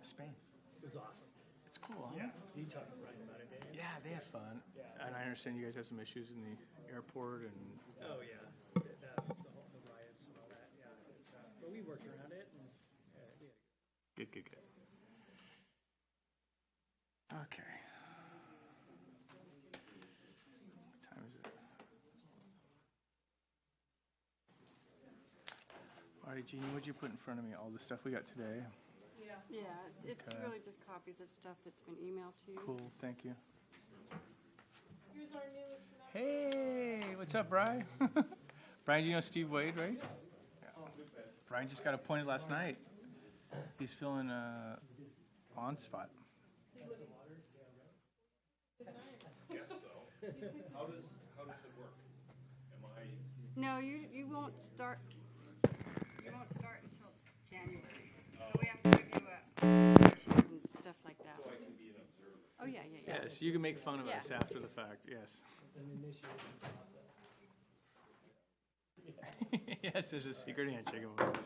Spain. It was awesome. It's cool, huh? Yeah. You talked to Brian about it, didn't you? Yeah, they had fun. Yeah. And I understand you guys had some issues in the airport and. Oh yeah, the riots and all that. Yeah, but we worked around it, and we had Good. Okay. What time is it? All right, Jeannie, what'd you put in front of me? All the stuff we got today? Yeah, it's Okay. really just copies of stuff that's been emailed to you. Cool, thank you. Here's our newest member. Hey, what's up, Brian? Brian, do you know Steve Wade, right? Yeah. Brian just got appointed last night. He's filling on spot. Guess so. How does it work? Am I? No, you won't start. You won't start until January. So we have to give you and stuff like that. So I can be an observer. Oh yeah. Yes, you can make fun of Yeah. us after the fact, yes. an initiation process. Yes, there's a secret handshake. Involved.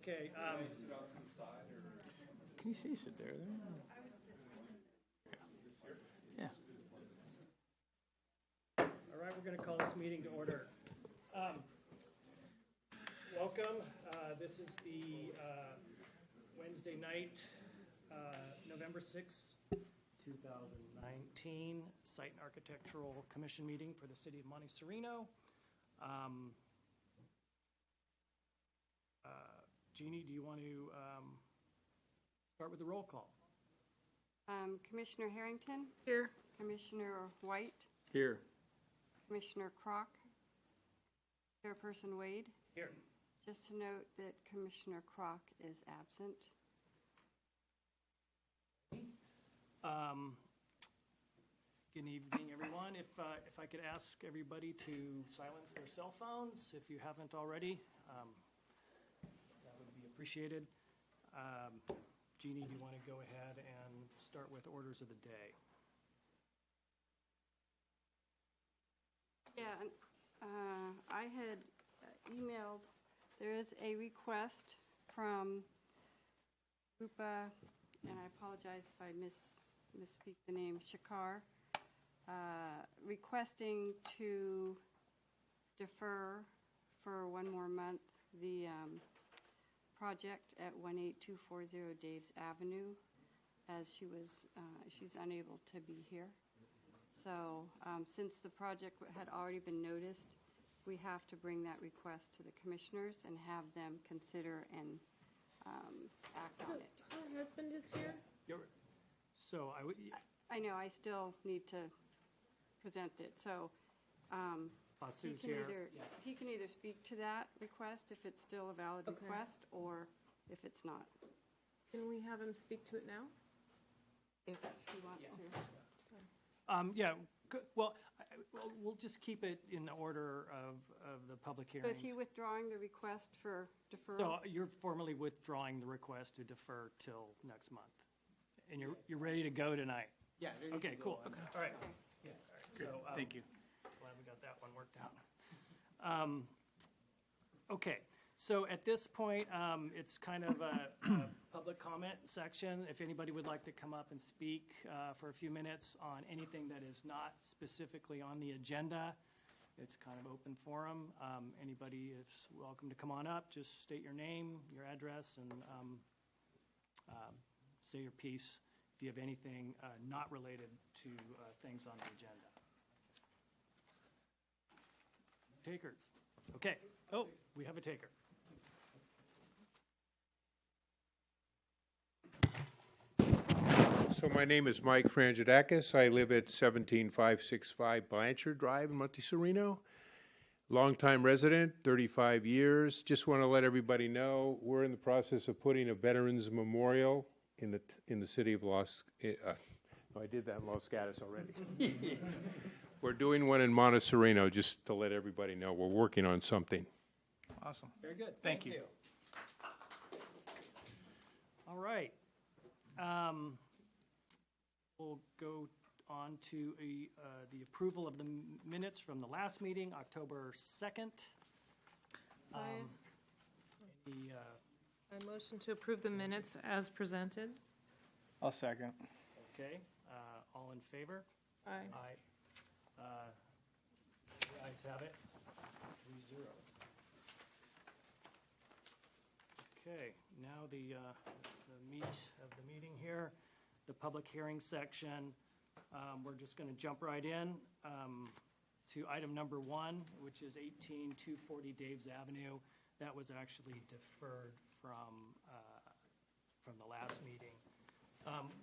Okay. Sit off to the side or? Can you see sit there? Yeah. All right, we're going to call this meeting to order. Welcome. This is the Wednesday night, November 6th, 2019 Site and Architectural Commission meeting for the City of Monte Sereno. Jeannie, do you want to start with the roll call? Commissioner Harrington, Here. Commissioner White, Here. Commissioner Kroc, Chairperson Wade. Here. Just to note that Commissioner Kroc is absent. Good evening, everyone. If I could ask everybody to silence their cell phones, if you haven't already, that would be appreciated. Jeannie, do you want to go ahead and start with orders of the day? Yeah, and I had emailed, there is a request from Rupa, and I apologize if I misspeak the name, Shakar, requesting to defer for one more month the project at 18240 Daves Avenue, as she's unable to be here. So since the project had already been noticed, we have to bring that request to the commissioners and have them consider and act on it. Her husband is here? So I would, I know, I still need to present it, so Sue's here. he can either speak to that request if it's still a valid Okay. request, or if it's not, Can we have him speak to it now? if he wants to. Yeah, well, we'll just keep it in order of the public So hearings. is he withdrawing the request for deferral? So you're formally withdrawing the request to defer till next month? And you're ready to go tonight? Yeah. Okay, cool. All right. Okay. Yeah, all right. So, Thank you. glad we got that one worked out. Okay, so at this point, it's kind of a public comment section. If anybody would like to come up and speak for a few minutes on anything that is not specifically on the agenda, it's kind of open forum. Anybody is welcome to come on up. Just state your name, your address, and say your piece if you have anything not related to things on the agenda. Takers. Okay. Oh, we have a taker. So my name is Mike Frangidakis. I live at 17565 Blanchard Drive in Monte Sereno. Longtime resident, 35 years. Just want to let everybody know we're in the process of putting a Veterans Memorial in the city of I did that in Los Gatos already. We're doing one in Monte Sereno, just to let everybody know we're working on something. Awesome. Very good. Thank you. All right. We'll go on to the approval of the minutes from the last meeting, October 2nd. Any I motion to approve the minutes as presented. I'll second. Okay, all in favor? Aye. Aye. The ayes have it, 3-0. Okay, now the meat of the meeting here, the public hearing section. We're just going to jump right in to item number 1, which is 18240 Daves Avenue. That was actually deferred from the last meeting.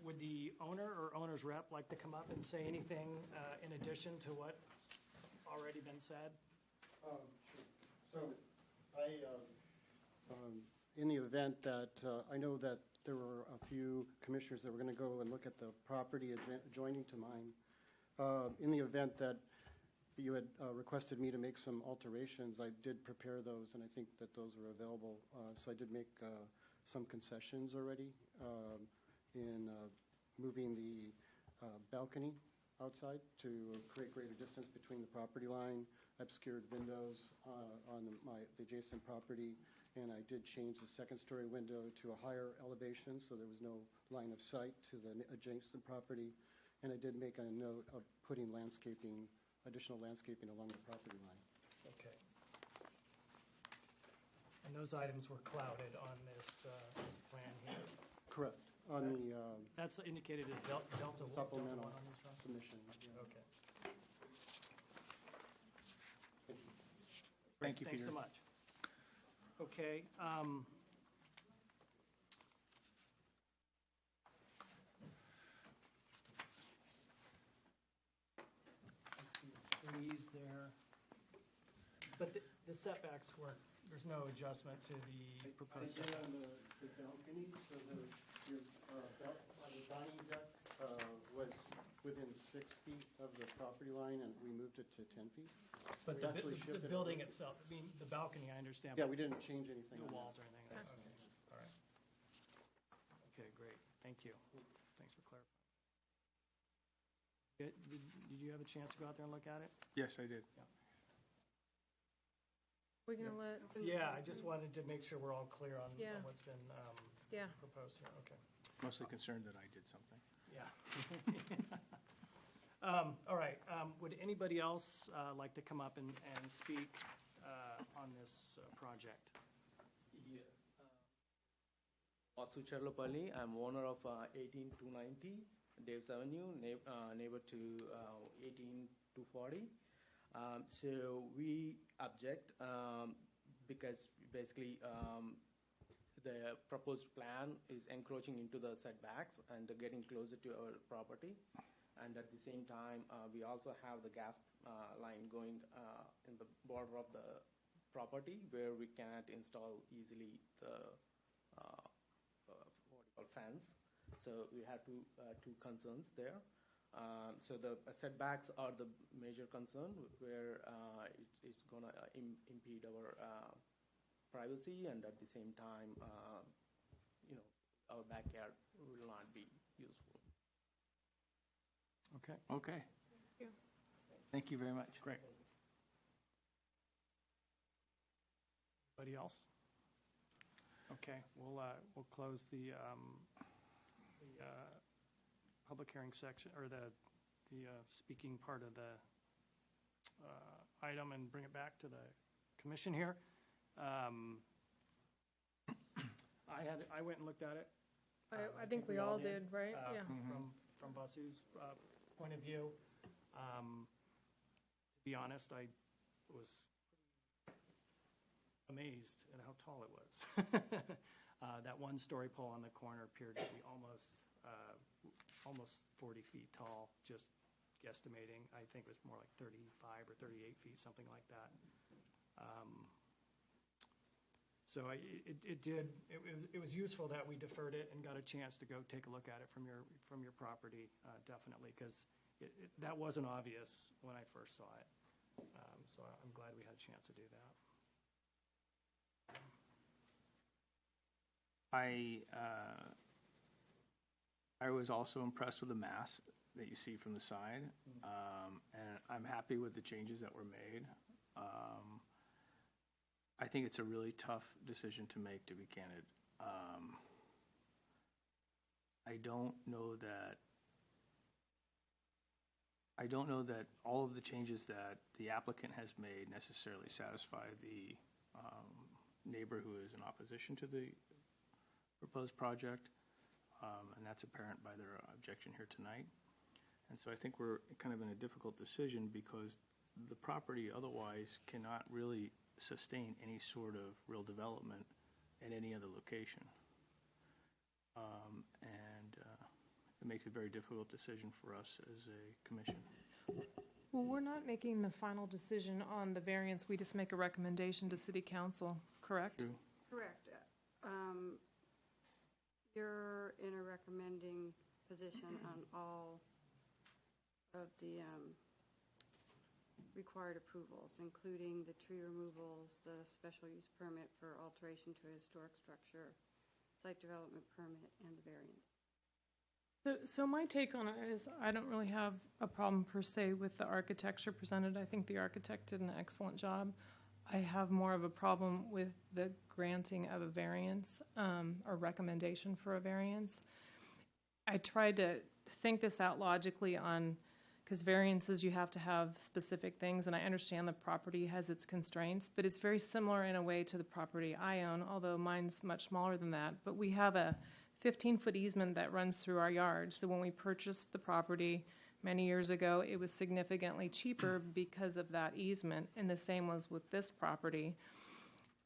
Would the owner or owner's rep like to come up and say anything in addition to what's already been said? Sure. So in the event that, I know that there were a few commissioners that were going to go and look at the property adjoining to mine. In the event that you had requested me to make some alterations, I did prepare those, and I think that those were available. So I did make some concessions already in moving the balcony outside to create greater distance between the property line, obscured windows on the adjacent property, and I did change the second-story window to a higher elevation, so there was no line of sight to the adjacent property. And I did make a note of putting landscaping, additional landscaping along the property line. Okay. And those items were clouded on this plan here. Correct. On the That's indicated as Delta supplemental one on this one? submission. Yeah. Okay. Thank you, Thanks Peter. so much. Okay. I see the trees there. But the setbacks weren't, there's no adjustment to the proposed I did setback. on the balcony, so the dining deck was within 6 feet of the property line, and we moved it to 10 feet. But We actually the shifted it building over. itself, I mean, the balcony, I understand. Yeah, but we didn't change anything. No on that. walls or anything. Okay, all right. Okay, great, thank you. Thanks for clarifying. Did you have a chance to go out there and look at it? Yes, I did. We're gonna let, Yeah, I just wanted to make sure we're all clear on Yeah. what's been yeah. proposed here, okay. Mostly concerned that I did something. Yeah. All right, would anybody else like to come up and speak on this project? Yes. Vasu Charlapalli, I'm owner of 18290 Daves Avenue, neighbor to 18240. So we object because basically the proposed plan is encroaching into the setbacks and getting closer to our property. And at the same time, we also have the gas line going in the border of the property where we cannot install easily the what you call fence. So we have two concerns there. So the setbacks are the major concern where it's going to impede our privacy, and at the same time, our backyard will not be useful. Okay, Okay. you. Thank you very much. great. Anybody else? Okay, we'll close the public hearing section, or the speaking part of the item, and bring it back to the commission here. I went and looked at it. I think we all did, right? uh, Yeah. From Vasu's point of view. To be honest, I was amazed at how tall it was. That one-story pole on the corner appeared to be almost 40 feet tall, just guesstimating. I think it was more like 35 or 38 feet, something like that. So it was useful that we deferred it and got a chance to go take a look at it from your property, definitely, because that wasn't obvious when I first saw it. So I'm glad we had a chance to do that. I was also impressed with the mass that you see from the side, and I'm happy with the changes that were made. I think it's a really tough decision to make, to be candid. I don't know that all of the changes that the applicant has made necessarily satisfy the neighbor who is in opposition to the proposed project, and that's apparent by their objection here tonight. And so I think we're kind of in a difficult decision because the property otherwise cannot really sustain any sort of real development at any other location. And it makes a very difficult decision for us as a commission. Well, we're not making the final decision on the variance. We just make a recommendation to city council, correct? True. Correct. You're in a recommending position on all of the required approvals, including the tree removals, the special use permit for alteration to a historic structure, site development permit, and the variance. So my take on it is I don't really have a problem per se with the architecture presented. I think the architect did an excellent job. I have more of a problem with the granting of a variance or recommendation for a variance. I tried to think this out logically because variances, you have to have specific things, and I understand the property has its constraints, but it's very similar in a way to the property I own, although mine's much smaller than that. But we have a 15-foot easement that runs through our yard. So when we purchased the property many years ago, it was significantly cheaper because of that easement, and the same was with this property.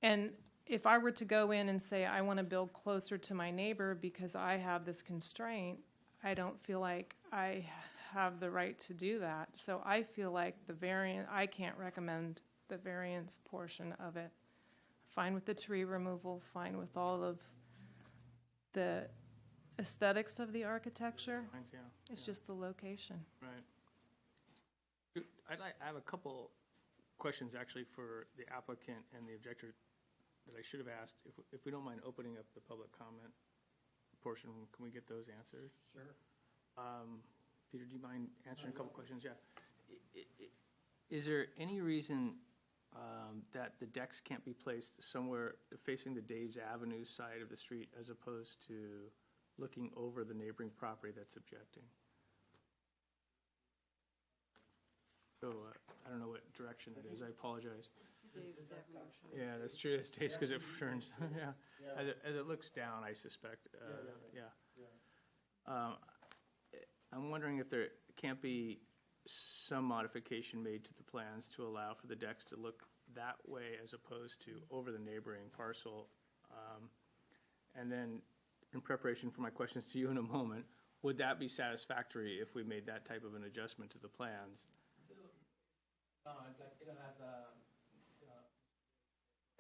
And if I were to go in and say, I want to build closer to my neighbor because I have this constraint, I don't feel like I have the right to do that. So I feel like I can't recommend the variance portion of it. Fine with the tree removal, fine with all of the aesthetics of the architecture. Yeah. It's just the location. Right. I have a couple questions actually for the applicant and the objector that I should have asked. If we don't mind opening up the public comment portion, can we get those answered? Sure. Peter, do you mind answering a couple questions? Yeah. Is there any reason that the decks can't be placed somewhere facing the Dave's Avenue side of the street as opposed to looking over the neighboring property that's objecting? So I don't know what direction it is. I apologize. Dave's Avenue. Yeah, that's true. It's Dave's because it turns. Yeah. As it looks down, I suspect. I'm wondering if there can't be some modification made to the plans to allow for the decks to look that way as opposed to over the neighboring parcel. And then in preparation for my questions to you in a moment, would that be satisfactory if we made that type of an adjustment to the plans? It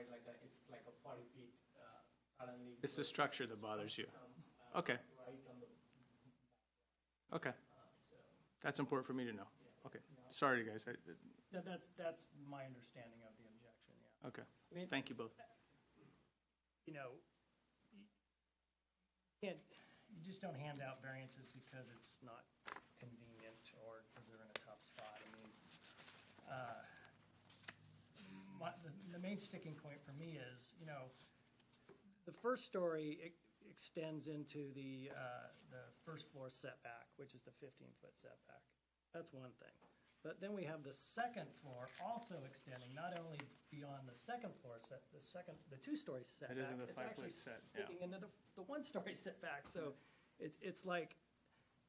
has it's like a 40 feet suddenly. It's the structure that bothers you. Okay. Right on the Okay. That's important for me to know. Okay. Sorry, guys. That's my understanding of the objection, yeah. Okay. I mean, Thank you both. You know, you just don't hand out variances because it's not convenient or because they're in a tough spot. I mean, the main sticking point for me is, you know, the first story extends into the first floor setback, which is the 15-foot setback. That's one thing. But then we have the second floor also extending, not only beyond the second floor the two-story setback. isn't the it's 5-foot actually set, yeah. sticking into the one-story setback. So it's like,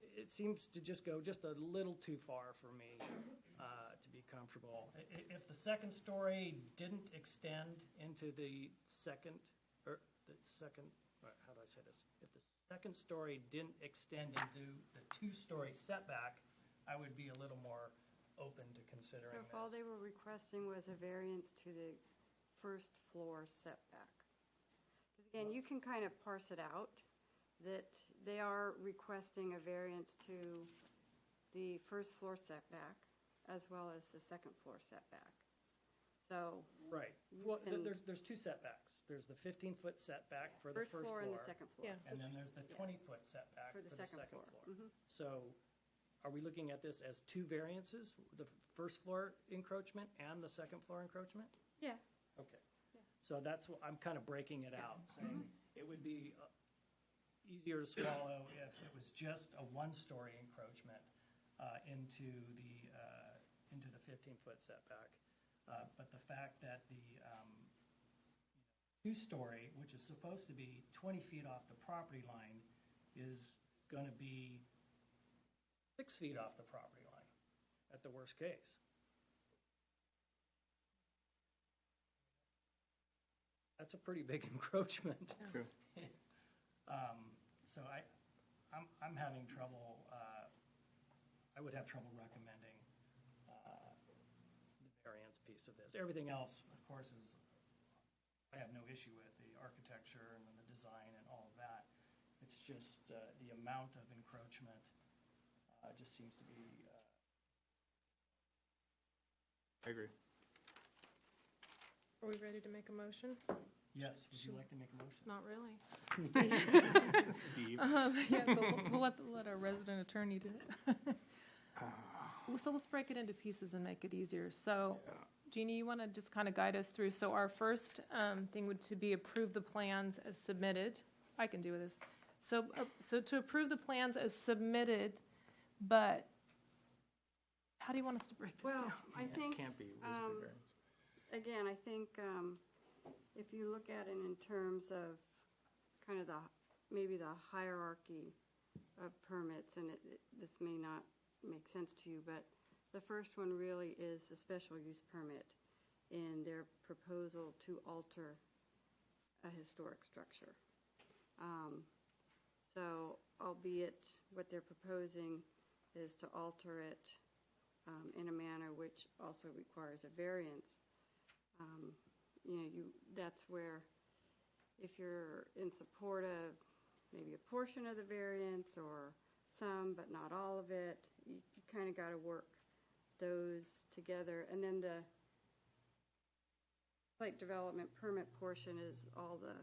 it seems to just go just a little too far for me to be comfortable. If the second story didn't extend into the second, how do I say this? If the second story didn't extend into the two-story setback, I would be a little more open to considering So this. if all they were requesting was a variance to the first floor setback. Because again, you can kind of parse it out, that they are requesting a variance to the first floor setback as well as the second floor setback. So Right. Well, there's two setbacks. There's the 15-foot setback for the first floor and the second floor. Yeah. And then there's the 20-foot setback For the second floor. Mhm. So are we looking at this as two variances, the first floor encroachment and the second floor encroachment? Yeah. Okay. So that's what, I'm kind of breaking it out, saying it would be easier to swallow if it was just a one-story encroachment into the 15-foot setback. But the fact that the two-story, which is supposed to be 20 feet off the property line, is going to be 6 feet off the property line at the worst case. That's a pretty big encroachment. True. So I'm having trouble, I would have trouble recommending the variance piece of this. Everything else, of course, I have no issue with the architecture and the design and all of that. It's just the amount of encroachment just seems to be. I agree. Are we ready to make a motion? Yes, would you like to make a motion? Not really. Steve? Yeah, but we'll let our resident attorney do it. So let's break it into pieces and make it easier. So, Jeannie, you want to just kind of guide us through? So our first thing would to be approve the plans as submitted. I can do this. So to approve the plans as submitted, but how do you want us to break this down? Well, I think, Can't be. Where's the variance? again, I think if you look at it in terms of kind of maybe the hierarchy of permits, and this may not make sense to you, but the first one really is a special use permit in their proposal to alter a historic structure. So albeit what they're proposing is to alter it in a manner which also requires a variance, that's where if you're in support of maybe a portion of the variance or some but not all of it, you kind of got to work those together. And then the site development permit portion is all the,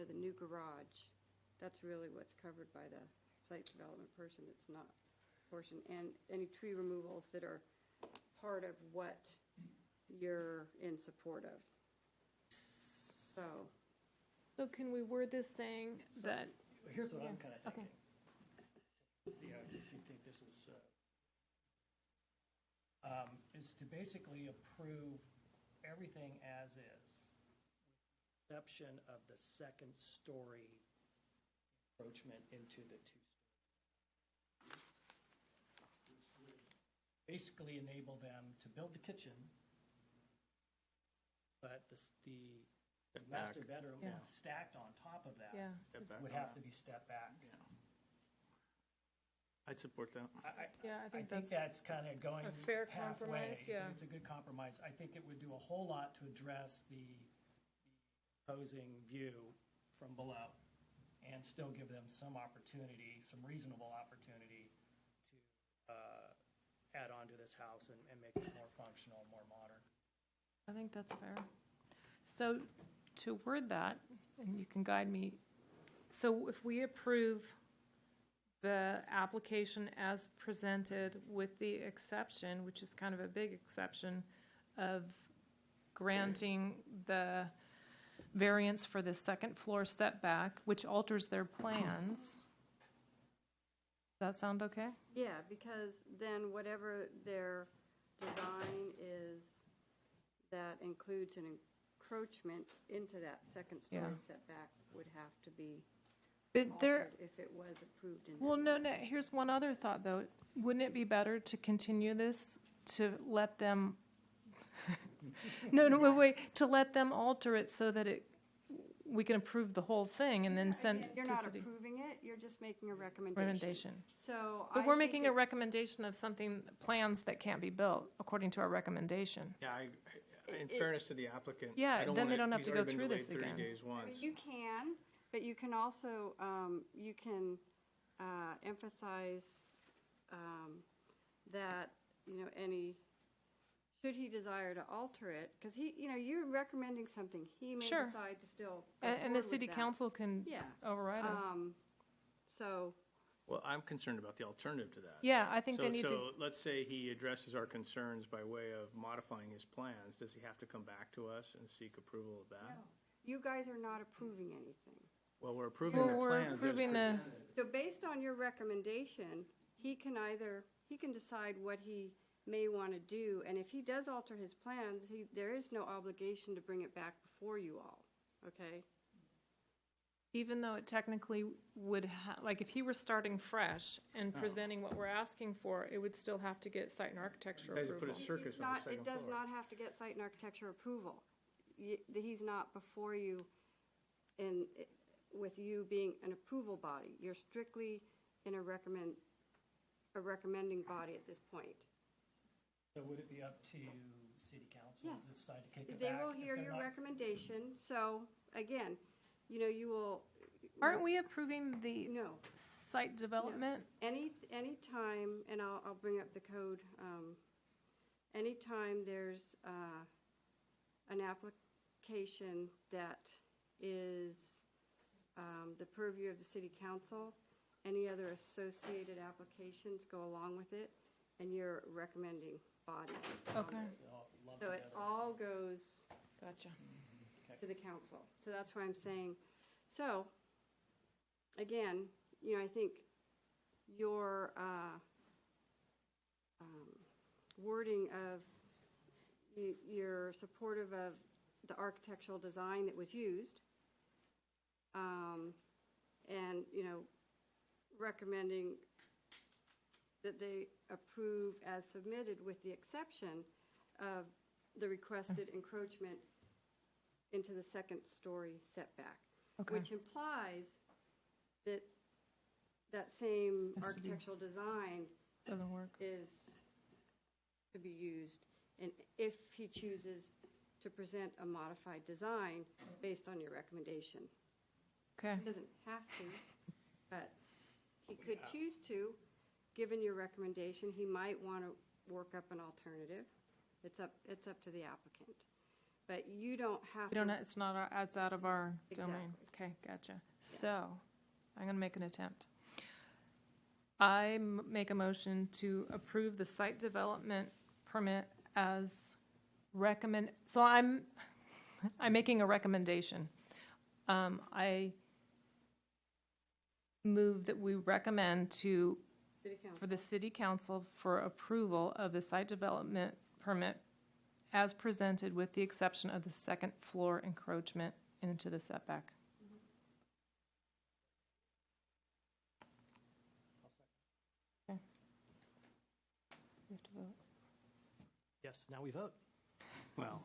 the new garage. That's really what's covered by the site development portion. It's not portion. And any tree removals that are part of what you're in support of. So can we word this saying that? Here's what I'm kind of Okay. thinking. Yeah, if you think this is to basically approve everything as is, with the exception of the second story encroachment into the two-story. Which would basically enable them to build the kitchen, but the master bedroom Yeah. stacked on top of that Yeah. Step back would on have that. to be stepped back. I'd support that. Yeah, I I think think that's kind of going a fair halfway. compromise, yeah. It's a good compromise. I think it would do a whole lot to address the opposing view from below and still give them some opportunity, some reasonable opportunity to add on to this house and make it more functional, more modern. I think that's fair. So to word that, and you can guide me, so if we approve the application as presented with the exception, which is kind of a big exception, of granting the variance for the second floor setback, which alters their plans, does that sound okay? Yeah, because then whatever their design is that includes an encroachment into that second story Yeah. setback would have to be But there, altered if it was approved in. well, that no, here's one other thought, though. Wouldn't it be better to continue this, to let them, no, wait, to let them alter it so that we can approve the whole thing and then send it You're to not city? approving it, you're just making a recommendation. Recommendation. So But I we're think making a it's- recommendation of something, plans that can't be built, according to our recommendation. Yeah, in It- fairness to the applicant. Yeah, I don't then they wanna- don't have he's to go already been through this delayed again. 30 days I once. mean, you can, but you can also, you can emphasize that, should he desire to alter it, because you're recommending something, he may Sure. decide to still go And the forward with city that. council can Yeah. override us. So, Well, I'm concerned about the alternative to that. Yeah, I think they need to, So let's say he addresses our concerns by way of modifying his plans. Does he have to come back to us and seek approval of that? you guys are not approving anything. Well, we're approving Well, the we're plans as approving the, So based on your recommendation, he can decide what he may want to do, and if he does alter his plans, there is no obligation to bring it back before you all, okay? even though it technically would like, if he were starting fresh and presenting what we're asking for, it would still have to get site and architecture You guys have put approval. a circus It's on the not, second it does floor. not have to get site and architecture approval. He's not before you with you being an approval body. You're strictly in a recommending body at this point. So would it be up to city council Yes. to decide to kick it They back? will if hear they're your not- recommendation, so, again, you will. Aren't we approving the No. site development? Any time, and I'll bring up the code, anytime there's an application that is the purview of the city council, any other associated applications go along with it, and you're recommending body. on Okay. this. They're all lumped So it together. all goes Gotcha. to the council. So that's why I'm saying, so, again, I think your wording of you're supportive of the architectural design that was used, and, recommending that they approve as submitted with the exception of the requested encroachment into the second-story setback, Okay. which implies that that same Has to be- architectural design Doesn't work. is to be used, and if he chooses to present a modified design based on your recommendation. Okay. He doesn't have to, but he could choose to, given your recommendation. He might want to work up an alternative. It's up to the applicant. But you don't have We to. don't, it's not, it's out of our domain. Exactly. Okay, gotcha. So, I'm gonna make an attempt. I make a motion to approve the site development permit as so I'm making a recommendation. I move that we recommend City council. for the city council for approval of the site development permit as presented with the exception of the second floor encroachment into the setback. Okay. We have to vote. Yes, now we vote. Well,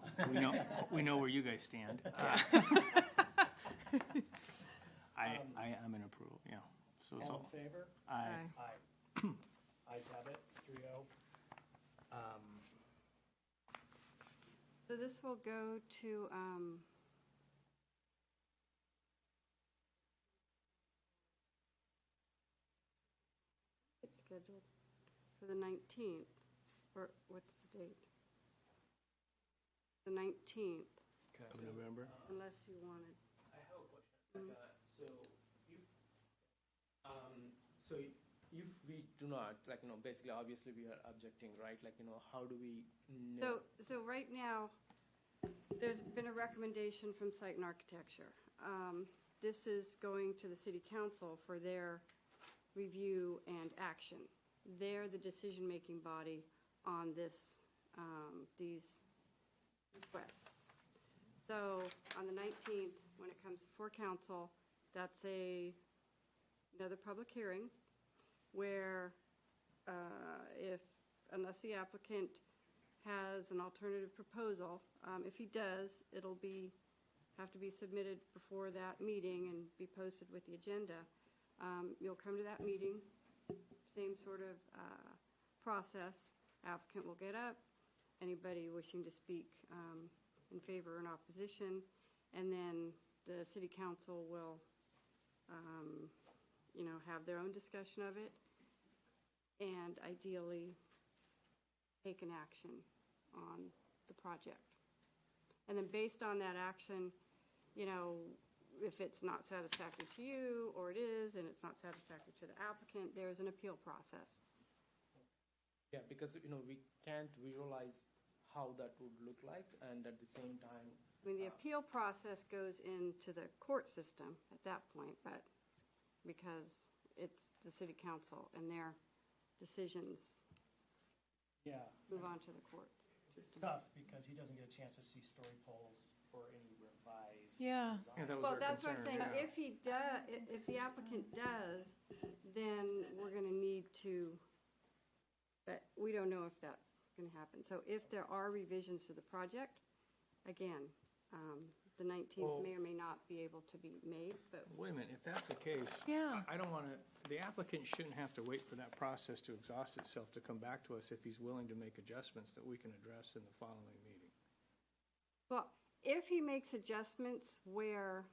we know where you guys stand. I'm in approval, yeah. So it's All all, in favor? aye. Aye. Ayes have it, 3-0. So this will go to, it's scheduled for the 19th, or what's the date? The 19th, Of November. unless you wanted. I have a question. So if we do not, basically, obviously, we are objecting, right? How do we know? So right now, there's been a recommendation from Site and Architecture. This is going to the city council for their review and action. They're the decision-making body on these requests. So on the 19th, when it comes before council, that's another public hearing where unless the applicant has an alternative proposal, if he does, it'll have to be submitted before that meeting and be posted with the agenda. You'll come to that meeting, same sort of process. Applicant will get up, anybody wishing to speak in favor or in opposition, and then the city council will have their own discussion of it, and ideally take an action on the project. And then based on that action, if it's not satisfactory to you, or it is, and it's not satisfactory to the applicant, there's an appeal process. Yeah, because, we can't visualize how that would look like, and at the same time, I mean, the appeal process goes into the court system at that point, but because it's the city council and their decisions Yeah. move on to the court It's system. tough because he doesn't get a chance to see story polls or any revised Yeah. design. Yeah, that was Well, our that's what I'm concern, saying. yeah. If he does, if the applicant does, then we're going to need to, but we don't know if that's going to happen. So if there are revisions to the project, again, the 19th Well- may or may not be able to be made, but Wait a minute, if that's the case. Yeah. I don't want to, the applicant shouldn't have to wait for that process to exhaust itself to come back to us if he's willing to make adjustments that we can address in the following meeting. well, if he makes adjustments where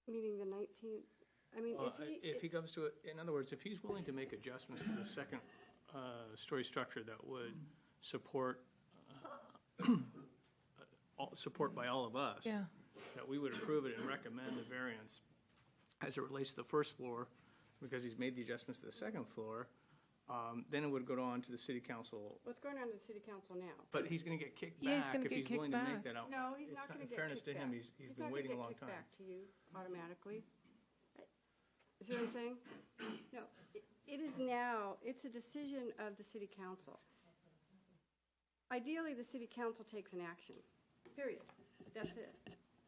meaning the 19th, I mean, Well, if he comes to it, in other words, if he's willing to make adjustments to the second story structure that would support, support by all of us. Yeah. That we would approve it and recommend the variance as it relates to the first floor, because he's made the adjustments to the second floor, then it would go on to the city council. what's going on to the city council now? But he's gonna get kicked Yeah, he's back gonna if get he's kicked willing to make back. that out. No, he's It's not going to in get fairness kicked to him, back. he's been waiting a long He's not time. going to get kicked back to you automatically. See what I'm saying? No, it is now, it's a decision of the city council. Ideally, the city council takes an action, period. That's it.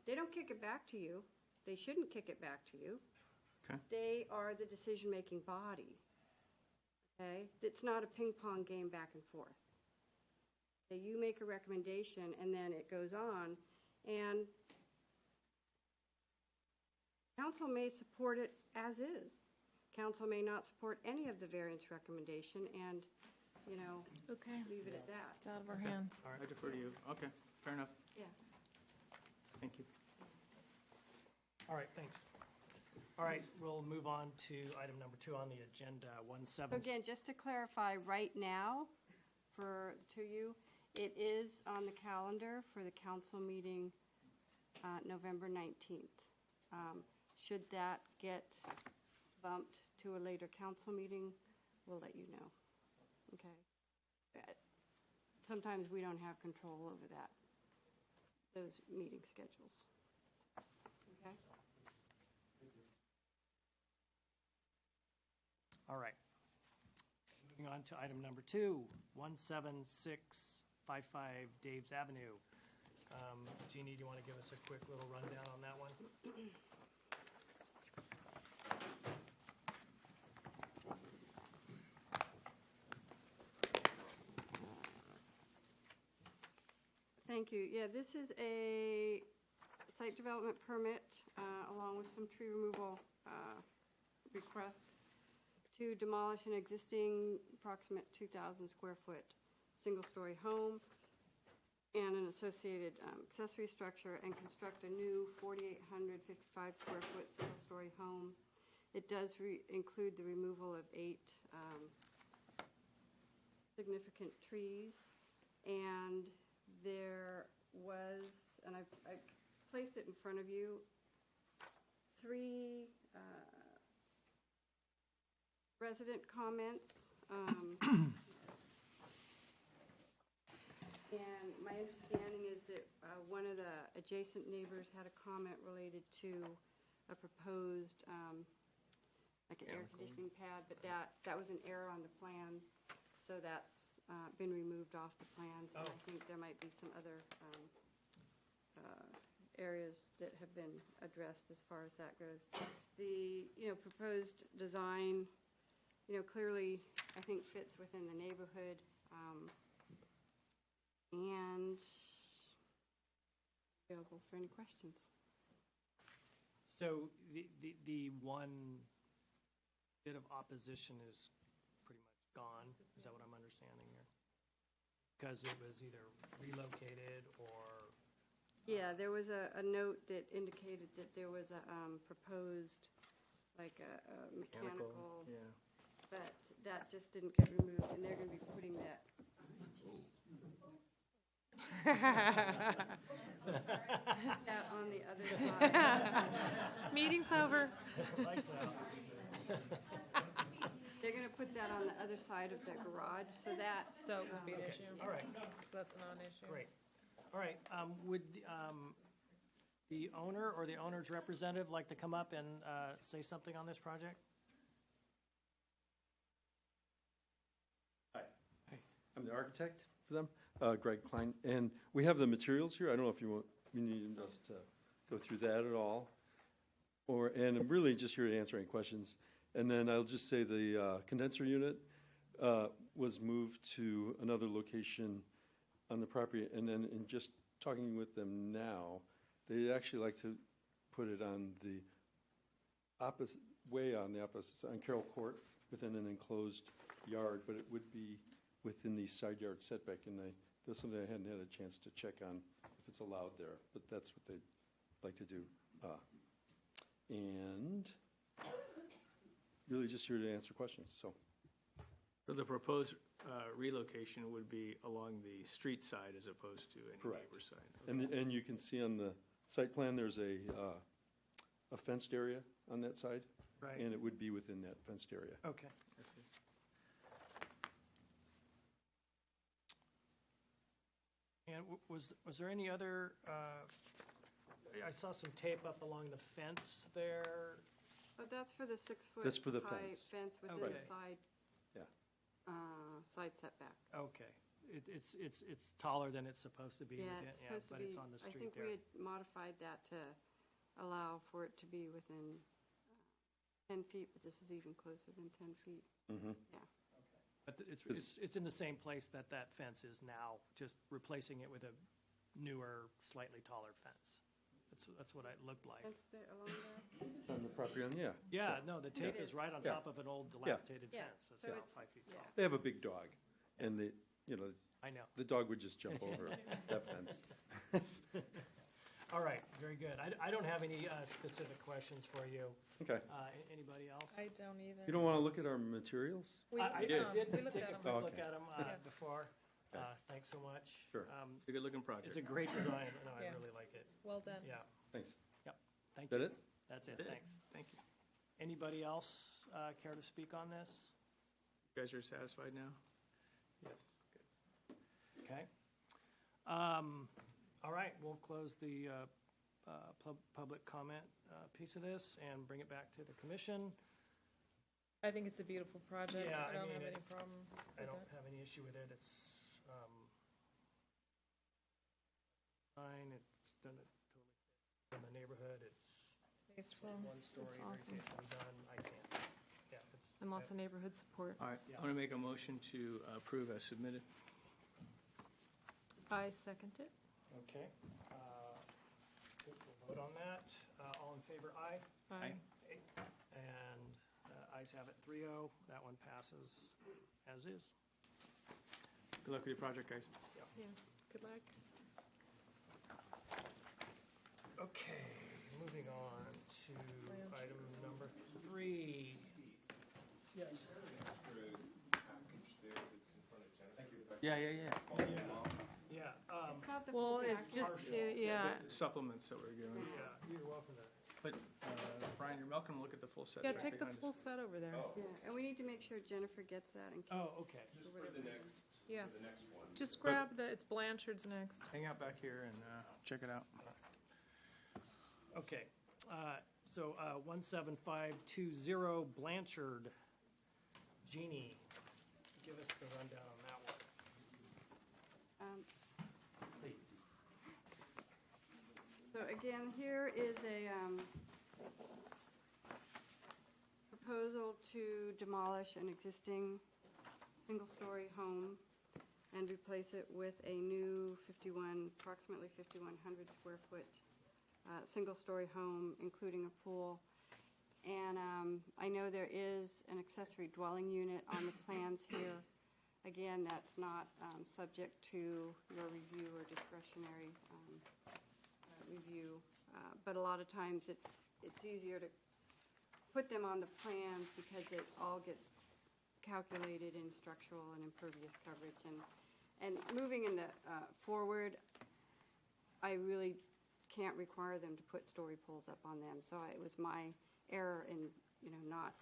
They don't kick it back to you. They shouldn't kick it back to you. Okay. They are the decision-making body, okay? It's not a ping-pong game back and forth. Okay, you make a recommendation, and then it goes on, and council may support it as is. Council may not support any of the variance recommendation, and, you know, Okay. leave it at that. It's out of our hands. I defer to you. Okay, fair enough. Yeah. Thank you. All right, thanks. All right, we'll move on to item number 2 on the agenda, 17. Again, just to clarify, right now, to you, it is on the calendar for the council meeting, November 19th. Should that get bumped to a later council meeting, we'll let you know. Okay? Sometimes we don't have control over that, those meeting schedules. Okay? All right. Moving on to item number 2, 17655 Dave's Avenue. Jeannie, do you want to give us a quick little rundown on that one? Thank you. Yeah, this is a site development permit, along with some tree removal requests to demolish an existing approximate 2,000 square foot single-story home and an associated accessory structure, and construct a new 4,855 square foot single-story home. It does include the removal of 8 significant trees, and there was, and I placed it in front of you, 3 resident comments. And my understanding is that one of the adjacent neighbors had a comment related to a proposed, like an air conditioning pad, but that was an error on the plans, so that's been removed off the plans. And I think there might be some other areas that have been addressed as far as that goes. The, proposed design, clearly, I think fits within the neighborhood. And available for any questions. So the one bit of opposition is pretty much gone, is that what I'm understanding here? Because it was either relocated or? Yeah, there was a note that indicated that there was a proposed, like a mechanical, Yeah. but that just didn't get removed, and they're going to be putting that. That on the other side. Meeting's over. Lights out. They're going to put that on the other side of the garage, so that, So it would be an issue. All right, So that's a non-issue. great. All right, would the owner or the owner's representative like to come up and say something on this project? I'm the architect for them, Greg Klein, and we have the materials here. I don't know if you need us to go through that at all, and I'm really just here to answer any questions. And then I'll just say the condenser unit was moved to another location on the property, and then in just talking with them now, they'd actually like to put it on the opposite, way on the opposite, on Carroll Court, within an enclosed yard, but it would be within the side yard setback, and that's something I hadn't had a chance to check on if it's allowed there, but that's what they'd like to do. And really just here to answer questions, so. So the proposed relocation would be along the street side as opposed to any Correct. neighbor side? And you can see on the site plan, there's a fenced area on that side, Right. and it would be within that fenced area. Okay. I see. And was there any other, I saw some tape up along the fence there. but that's for the 6-foot That's for the high fence. fence within Okay. the side, Yeah. side setback. Okay. It's taller than it's supposed to be. Yeah, within- it's supposed to but be, it's on the I street think there. we had modified that to allow for it to be within 10 feet, but this is even closer than 10 feet. Mm-hmm. Yeah. But it's in the same place that that fence is now, just replacing it with a newer, slightly taller fence. That's what it looked like. Fence there along there? On the property, yeah. Yeah, no, the tape It is is. right on Yeah. top of an old dilapidated Yeah. fence. That's So about it's- 5 feet yeah. tall. They have a big dog, and I know. the dog would just jump over that fence. All right, very good. I don't have any specific questions for you. Okay. Anybody else? I don't either. You don't want to look at our materials? I we did we take looked a at 'em. quick Oh, look okay. at them Yeah. before. Thanks so much. Sure. It's a good-looking project. It's a great design. No, I Yeah. really like it. Well done. Yeah, Thanks. thank Is you. that it? That's it, That's it. thanks. Thank you. Anybody else care to speak on this? You guys are satisfied now? Yes. Okay. All right, we'll close the public comment piece of this and bring it back to the commission. I think it's a beautiful project. Yeah, I I don't mean, have it- any problems I with don't it. have any issue with it. It's fine. It's done it totally in the neighborhood. It's Tasteful. one story, It's very awesome. tastefully done. I can't, yeah. it's- And lots of neighborhood support. All right, I want to make a motion to approve as submitted. I second it. Okay. We'll vote on that. All in favor, aye? Aye. And ayes have it, 3-0. That one passes as is. Good luck with your project, guys. Yeah, good luck. Okay, moving on to item number 3. Yes. Yeah. Yeah. It's not the Well, full it's package. just, yeah, The supplements that we're giving. Yeah, you're welcome to. But, Brian, you're welcome to look at the full set. yeah, right take the behind us. full set over there. Yeah, and we need to make sure Jennifer gets that in case. Oh, okay. Yeah. Just grab it's Blanchard's next. Hang out back here and check it out. Okay, so 17520 Blanchard. Jeannie, give us the rundown on that one, please. So again, here is a proposal to demolish an existing single-story home and replace it with a new approximately 5,100 square foot single-story home, including a pool. And I know there is an accessory dwelling unit on the plans here. Again, that's not subject to your review or discretionary review. But a lot of times it's easier to put them on the plans because it all gets calculated in structural and impervious coverage. And moving in the forward, I really can't require them to put story poles up on them. So it was my error in, not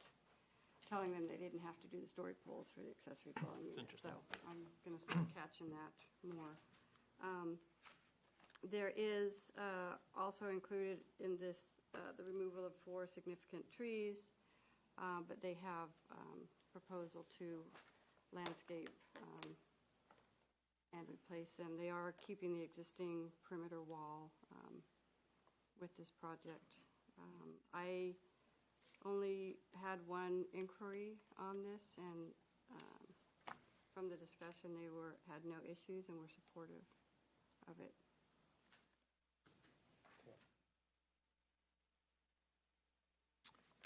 telling them they didn't have to do the story poles for the accessory dwelling unit. So I'm going to start catching that more. There is also included in this the removal of 4 significant trees, but they have proposal to landscape and replace them. They are keeping the existing perimeter wall with this project. I only had one inquiry on this, and from the discussion, they had no issues and were supportive of it.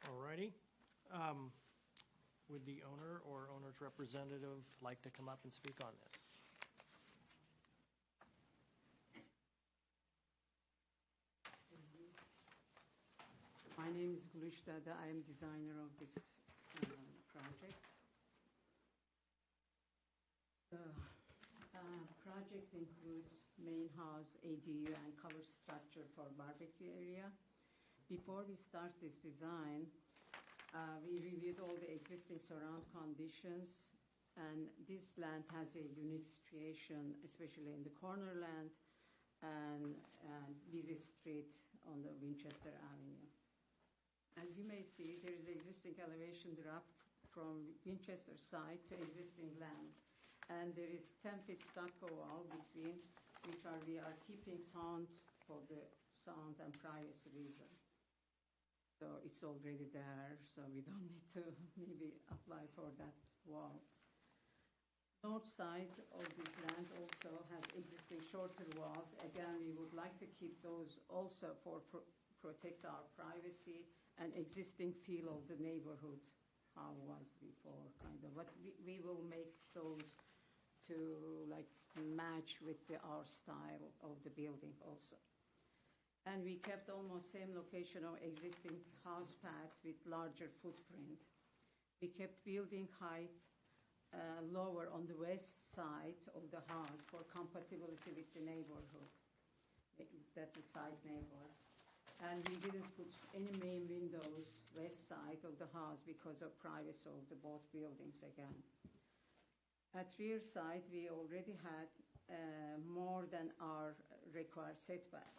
All righty. Would the owner or owner's representative like to come up and speak on this? My name is Gulush Dada. I am designer of this project. The project includes main house, ADU, and cover structure for barbecue area. Before we start this design, we reviewed all the existing surround conditions, and this land has a unique situation, especially in the corner land and busy street on the Winchester Avenue. As you may see, there is existing elevation drop from Winchester side to existing land, and there is 10-foot stucco wall between, which we are keeping sound for the sound and privacy reason. So it's already there, so we don't need to maybe apply for that wall. North side of this land also has existing shorter walls. Again, we would like to keep those also for protect our privacy and existing feel of the neighborhood, how it was before, kind of. But we will make those to like match with our style of the building also. And we kept almost same location of existing house pad with larger footprint. We kept building height lower on the west side of the house for compatibility with the neighborhood. That's a side neighbor. And we didn't put any main windows west side of the house because of privacy of the both buildings again. At rear side, we already had more than our required setback.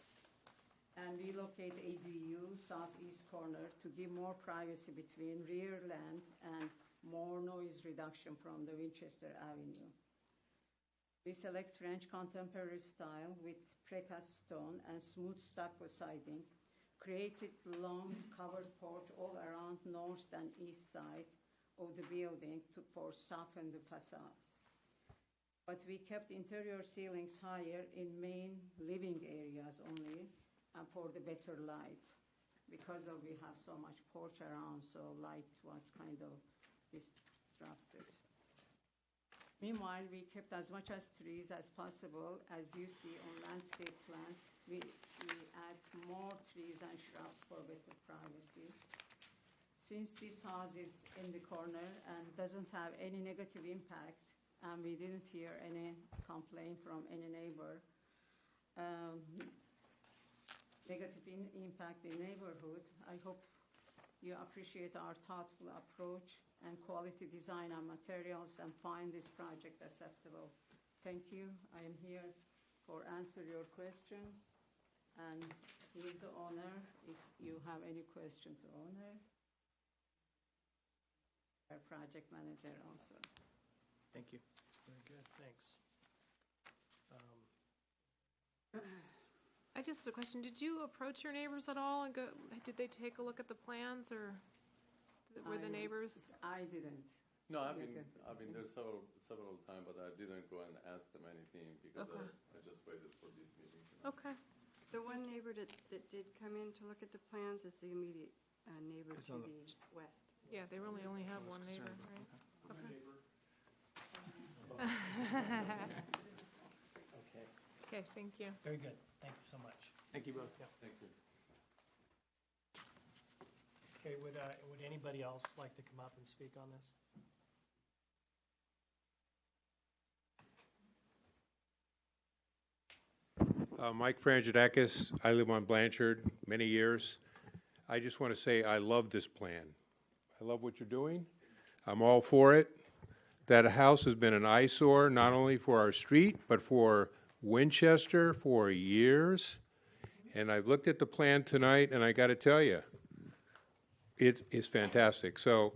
And we locate ADU southeast corner to give more privacy between rear land and more noise reduction from the Winchester Avenue. We select French contemporary style with precast stone and smooth stucco siding, created long covered porch all around north and east side of the building for soften the facades. But we kept interior ceilings higher in main living areas only, and for the better light, because we have so much porch around, so light was kind of disrupted. Meanwhile, we kept as much as trees as possible. As you see on landscape plan, we add more trees and shrubs for better privacy. Since this house is in the corner and doesn't have any negative impact, and we didn't hear any complaint from any neighbor, negative impact in neighborhood, I hope you appreciate our thoughtful approach and quality design and materials and find this project acceptable. Thank you. I am here for answer your questions. And he is the owner. If you have any question to owner, our project manager also. Thank you. Very good, thanks. I just have a question. Did you approach your neighbors at all and did they take a look at the plans, or were the neighbors? I didn't. No, I've been there several times, but I didn't go and ask them anything because I just waited for this meeting. Okay. The one neighbor that did come in to look at the plans is the immediate neighbor to the west. Yeah, they really only have one neighbor, right? Okay. Okay, Okay, thank you. very good. Thanks so much. Thank you both. Yeah. Thank you. Okay, would anybody else like to come up and speak on this? Mike Frangidakis, I live on Blanchard, many years. I just want to say I love this plan. I love what you're doing. I'm all for it. That house has been an eyesore, not only for our street, but for Winchester for years. And I've looked at the plan tonight, and I got to tell you, it is fantastic. So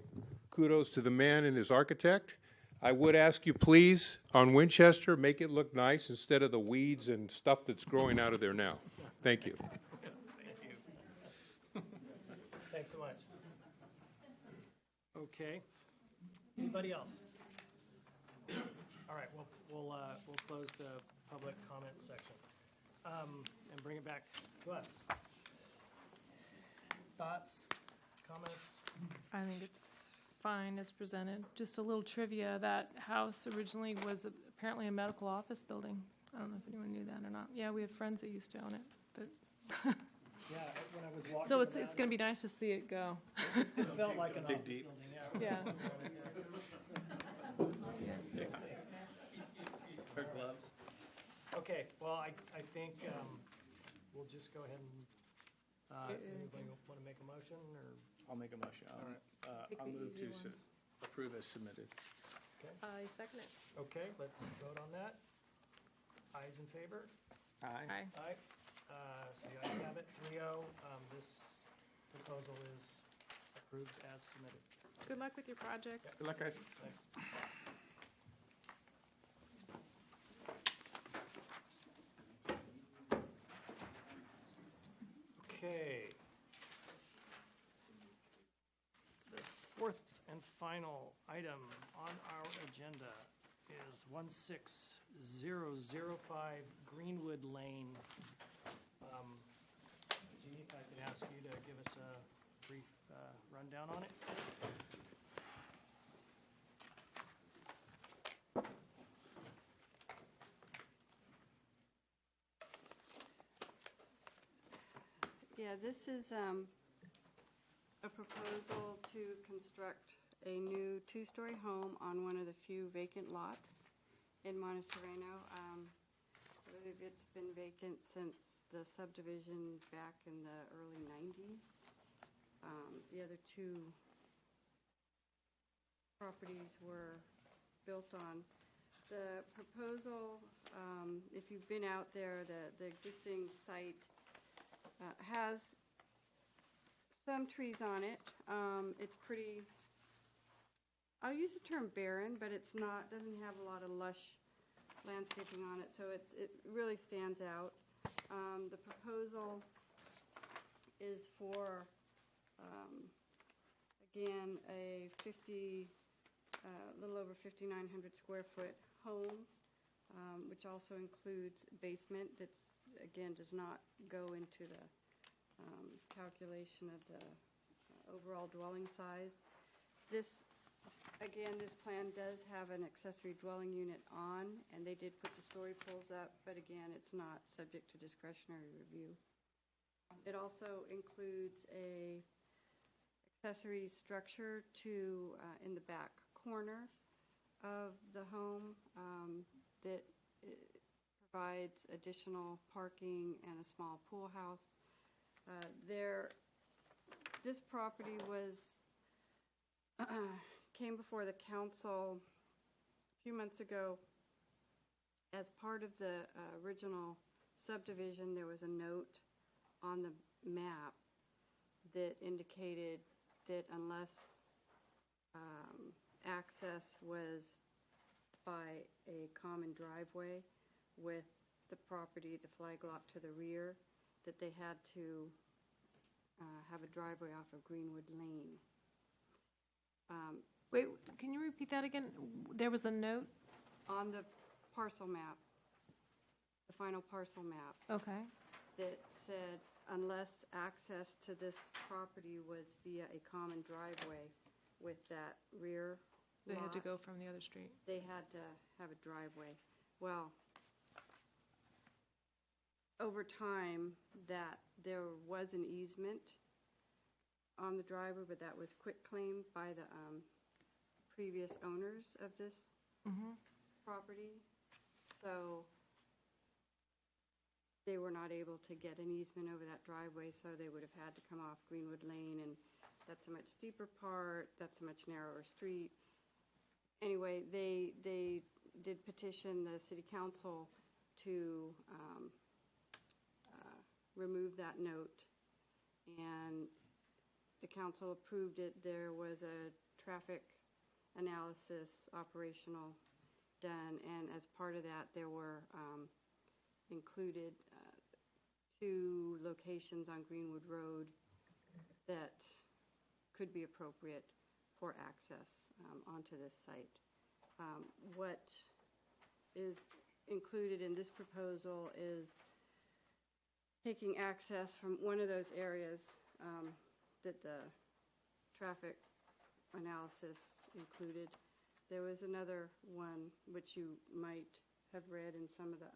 kudos to the man and his architect. I would ask you, please, on Winchester, make it look nice instead of the weeds and stuff that's growing out of there now. Thank you. Thanks so much. Okay. Anybody else? All right, we'll close the public comment section and bring it back to us. Thoughts, comments? I think it's fine as presented. Just a little trivia, that house originally was apparently a medical office building. I don't know if anyone knew that or not. Yeah, we have friends that used to own it, but. Yeah, when I was walking. So it's going to be nice to see it go. It felt like an office building, yeah. Yeah. Wear gloves. Okay, well, I think we'll just go ahead and, anybody want to make a motion, or? I'll make a motion. Pick I'll the move easy to one. approve as submitted. I second it. Okay, let's vote on that. Ayes in favor? Aye. Aye. Aye. So the ayes have it, 3-0. This proposal is approved as submitted. Good luck with your project. Good luck, guys. Thanks. Okay. The fourth and final item on our agenda is 16005 Greenwood Lane. Jeannie, if I could ask you to give us a brief rundown on it? Yeah, this is a proposal to construct a new two-story home on one of the few vacant lots in Monte Sereno. I believe it's been vacant since the subdivision back in the early 90s. The other two properties were built on. The proposal, if you've been out there, the existing site has some trees on it. It's pretty, I'll use the term barren, but it's not, doesn't have a lot of lush landscaping on it, so it really stands out. The proposal is for, again, a little over 5,900 square foot home, which also includes basement that's, again, does not go into the calculation of the overall dwelling size. This plan does have an accessory dwelling unit on, and they did put the story poles up, but again, it's not subject to discretionary review. It also includes a accessory structure to in the back corner of the home that provides additional parking and a small pool house. This property was came before the council a few months ago as part of the original subdivision. There was a note on the map that indicated that unless access was by a common driveway with the property, the flag lot to the rear, that they had to have a driveway off of Greenwood Lane. Wait, can you repeat that again? There was a note? On the parcel map, the final parcel map, Okay. that said unless access to this property was via a common driveway with that rear They had to lot, go from the other street. they had to have a driveway. Well, over time, that there was an easement on the driveway, but that was quitclaimed by the previous owners of this property. So they were not able to get an easement over that driveway, so they would have had to come off Greenwood Lane, and that's a much steeper part, that's a much narrower street. Anyway, they did petition the city council to remove that note, and the council approved it. There was a traffic analysis operational done, and as part of that, there were included 2 locations on Greenwood Road that could be appropriate for access onto this site. What is included in this proposal is taking access from one of those areas that the traffic analysis included. There was another one which you might have read in some of the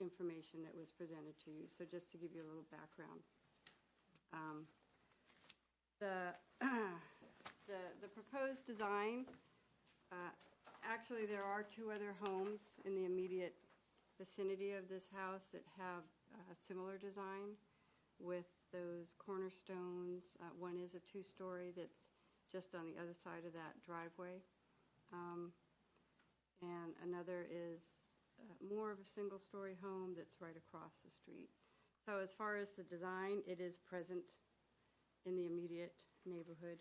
information that was presented to you. So just to give you a little background. The proposed design, actually there are 2 other homes in the immediate vicinity of this house that have a similar design with those cornerstones. One is a 2-story that's just on the other side of that driveway. And another is more of a single-story home that's right across the street. So as far as the design, it is present in the immediate neighborhood.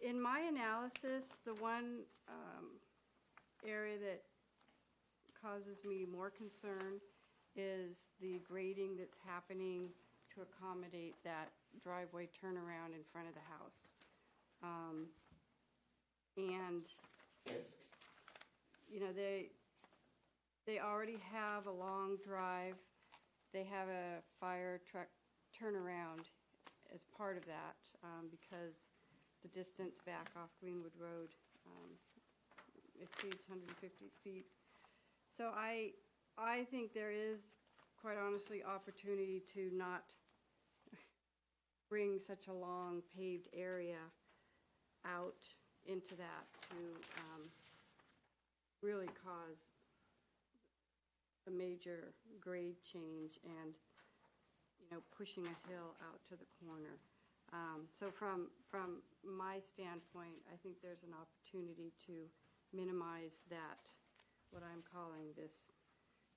In my analysis, the one area that causes me more concern is the grading that's happening to accommodate that driveway turnaround in front of the house. And, you know, they already have a long drive. They have a fire truck turnaround as part of that because the distance back off Greenwood Road exceeds 150 feet. So I think there is, quite honestly, opportunity to not bring such a long paved area out into that to really cause a major grade change and, you know, pushing a hill out to the corner. So from my standpoint, I think there's an opportunity to minimize that, what I'm calling this,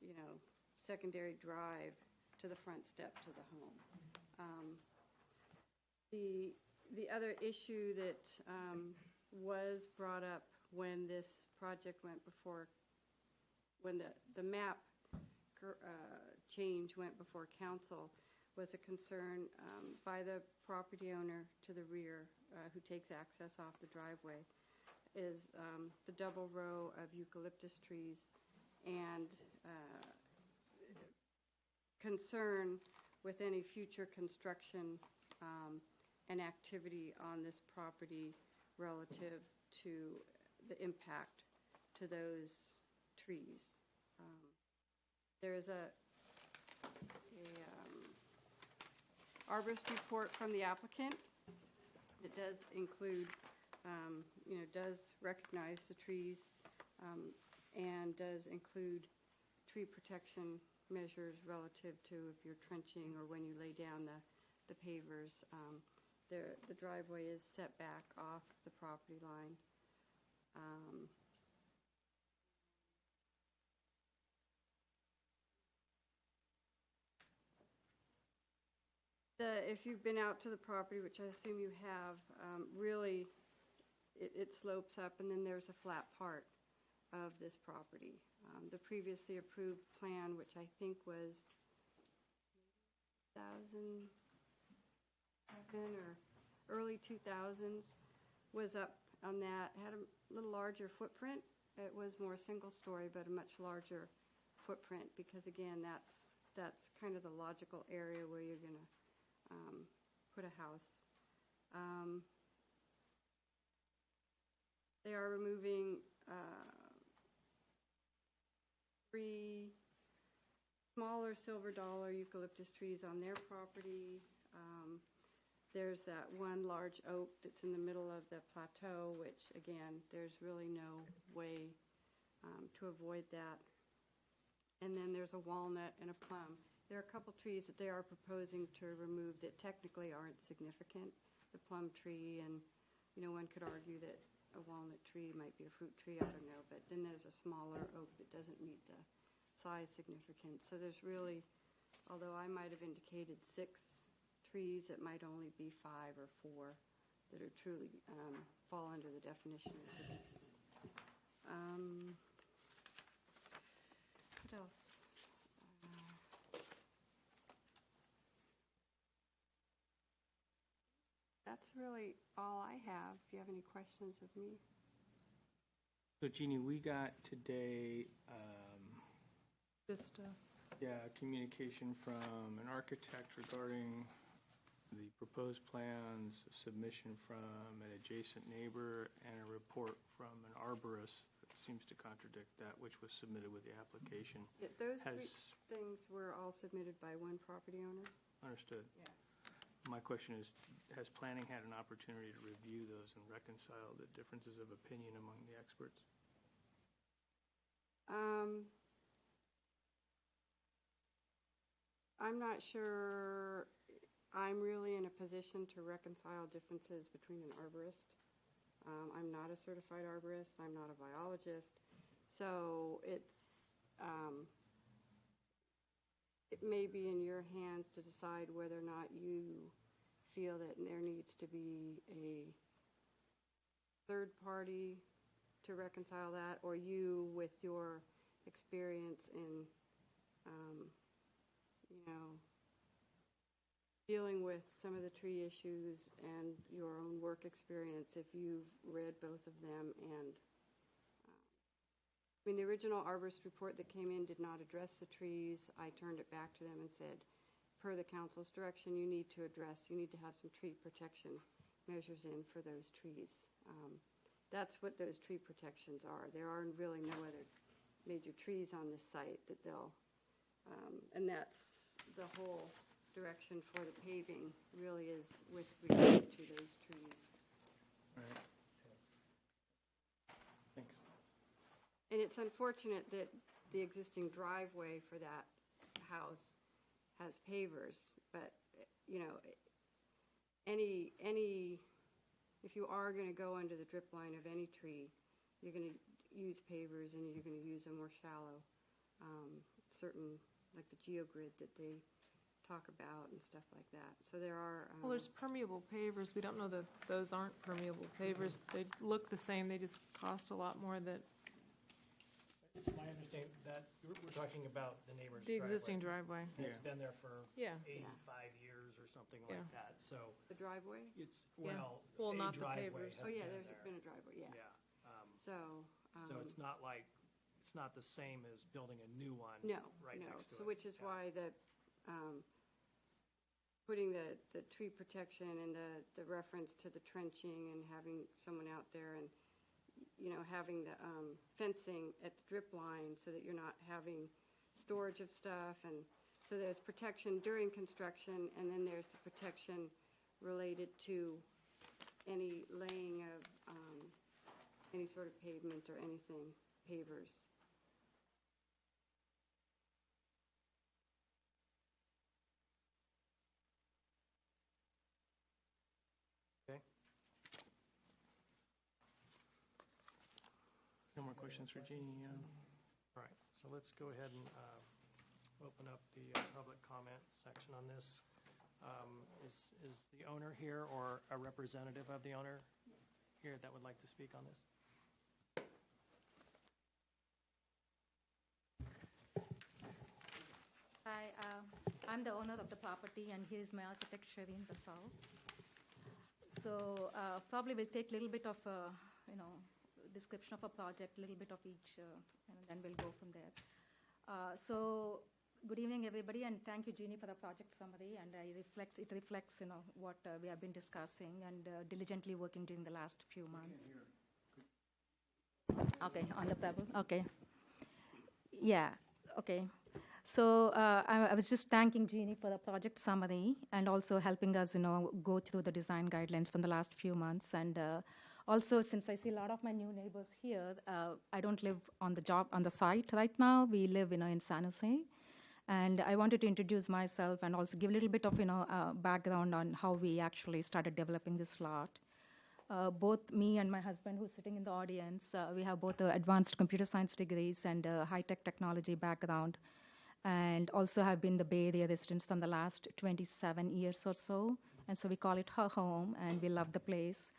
you know, secondary drive to the front step to the home. The other issue that was brought up when this project went before, when the map change went before council, was a concern by the property owner to the rear who takes access off the driveway, is the double row of eucalyptus trees and concern with any future construction and activity on this property relative to the impact to those trees. There is a arborist report from the applicant that does include, you know, does recognize the trees and does include tree protection measures relative to if you're trenching or when you lay down the pavers. The driveway is set back off the property line. If you've been out to the property, which I assume you have, really it slopes up and then there's a flat part of this property. The previously approved plan, which I think was 2007 or early 2000s, was up on that, had a little larger footprint. It was more single-story, but a much larger footprint because, again, that's kind of the logical area where you're going to put a house. They are removing 3 smaller silver dollar eucalyptus trees on their property. There's that one large oak that's in the middle of the plateau, which, again, there's really no way to avoid that. And then there's a walnut and a plum. There are a couple trees that they are proposing to remove that technically aren't significant. The plum tree, and, you know, one could argue that a walnut tree might be a fruit tree, I don't know. But then there's a smaller oak that doesn't meet the size significance. So there's really, although I might have indicated 6 trees, it might only be 5 or 4 that are truly fall under the definition of significant. What else? That's really all I have. Do you have any questions of me? So Jeannie, we got today, Vista. communication from an architect regarding the proposed plans, a submission from an adjacent neighbor, and a report from an arborist that seems to contradict that which was submitted with the application. Yeah, those Has, 3 things were all submitted by one property owner. understood. Yeah. My question is, has planning had an opportunity to review those and reconcile the differences of opinion among the experts? I'm not sure I'm really in a position to reconcile differences between an arborist. I'm not a certified arborist. I'm not a biologist. So it may be in your hands to decide whether or not you feel that there needs to be a third party to reconcile that, or you, with your experience in, dealing with some of the tree issues and your own work experience, if you've read both of them. And the original arborist report that came in did not address the trees. I turned it back to them and said, per the council's direction, you need to have some tree protection measures in for those trees. That's what those tree protections are. There are really no other major trees on this site that they'll, and that's the whole direction for the paving, really, is with regard to those trees. Right. Thanks. And it's unfortunate that the existing driveway for that house has pavers, but, if you are going to go under the drip line of any tree, you're going to use pavers, and you're going to use a more shallow, certain, like the geogrid that they talk about and stuff like that. So there are... Well, there's permeable pavers. We don't know that those aren't permeable pavers. They look the same, they just cost a lot more. That It's my understanding that we're talking about the neighbor's the driveway. existing driveway. It's been there for Yeah. 85 years or something like Yeah. that, so The driveway? it's, Yeah. well, Well, a not the driveway pavers. has Oh, yeah, been there's there. been a driveway, yeah. Yeah. So... So it's not like, it's not the same as building a new one No, right no. next to it. So which is Yeah. why putting the tree protection and the reference to the trenching and having someone out there and, having the fencing at the drip line so that you're not having storage of stuff. And so there's protection during construction, and then there's the protection related to any laying of any sort of pavement or anything, pavers. Okay. No more questions for Jeannie? All right, so let's go ahead and open up the public comment section on this. Is the owner here, or a representative of the owner here that would like to speak on this? Hi, I'm the owner of the property, and here is my architect, Shereen Basal. So probably we'll take a little bit of, description of a project, a little bit of each, and then we'll go from there. So good evening, everybody, and thank you, Jeannie, for the project summary. And it reflects, what we have been discussing and diligently working during the last few months. Okay, on the table. Okay. Yeah. Okay. So I was just thanking Jeannie for the project summary and also helping us, go through the design guidelines from the last few months. And also, since I see a lot of my new neighbors here, I don't live on the site right now. We live, in San Jose. And I wanted to introduce myself and also give a little bit of, background on how we actually started developing this lot. Both me and my husband, who's sitting in the audience, we have both advanced computer science degrees and high-tech technology background, and also have been the Bay Area residents from the last 27 years or so. And so we call it her home, and we love the place.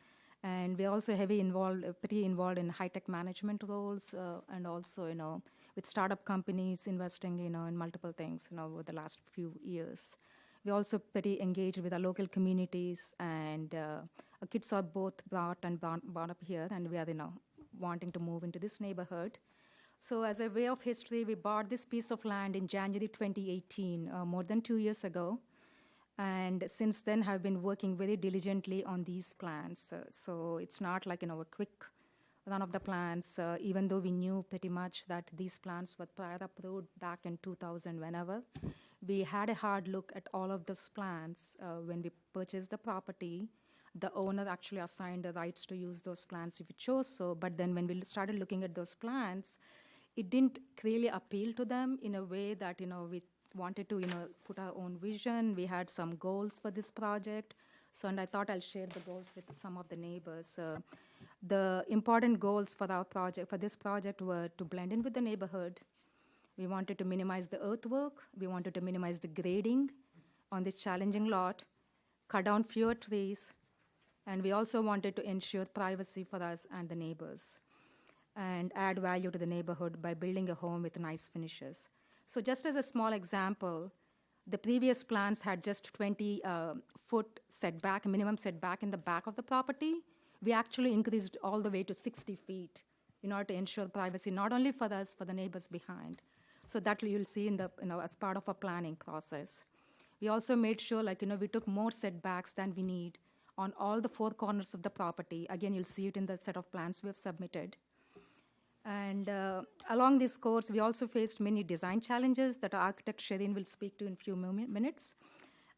And we're also pretty involved in high-tech management roles, and also, with startup companies investing, in multiple things, over the last few years. We're also pretty engaged with our local communities, and our kids are both brought up here, and we are, wanting to move into this neighborhood. So as a way of history, we bought this piece of land in January 2018, more than 2 years ago. And since then, have been working very diligently on these plans. So it's not like, a quick run of the plans, even though we knew pretty much that these plans were prior approved back in 2000, whenever. We had a hard look at all of those plans when we purchased the property. The owner actually assigned the rights to use those plans if he chose so. But then when we started looking at those plans, it didn't really appeal to them in a way that, we wanted to, put our own vision. We had some goals for this project. So, and I thought I'll share the goals with some of the neighbors. The important goals for this project were to blend in with the neighborhood. We wanted to minimize the earthwork. We wanted to minimize the grading on this challenging lot, cut down fewer trees, and we also wanted to ensure privacy for us and the neighbors, and add value to the neighborhood by building a home with nice finishes. So just as a small example, the previous plans had just 20-foot setback, minimum setback in the back of the property. We actually increased all the way to 60 feet in order to ensure privacy, not only for us, for the neighbors behind. So that you'll see in the, as part of our planning process. We also made sure, we took more setbacks than we need on all the 4 corners of the property. Again, you'll see it in the set of plans we have submitted. And along this course, we also faced many design challenges that our architect Shireen will speak to in a few minutes.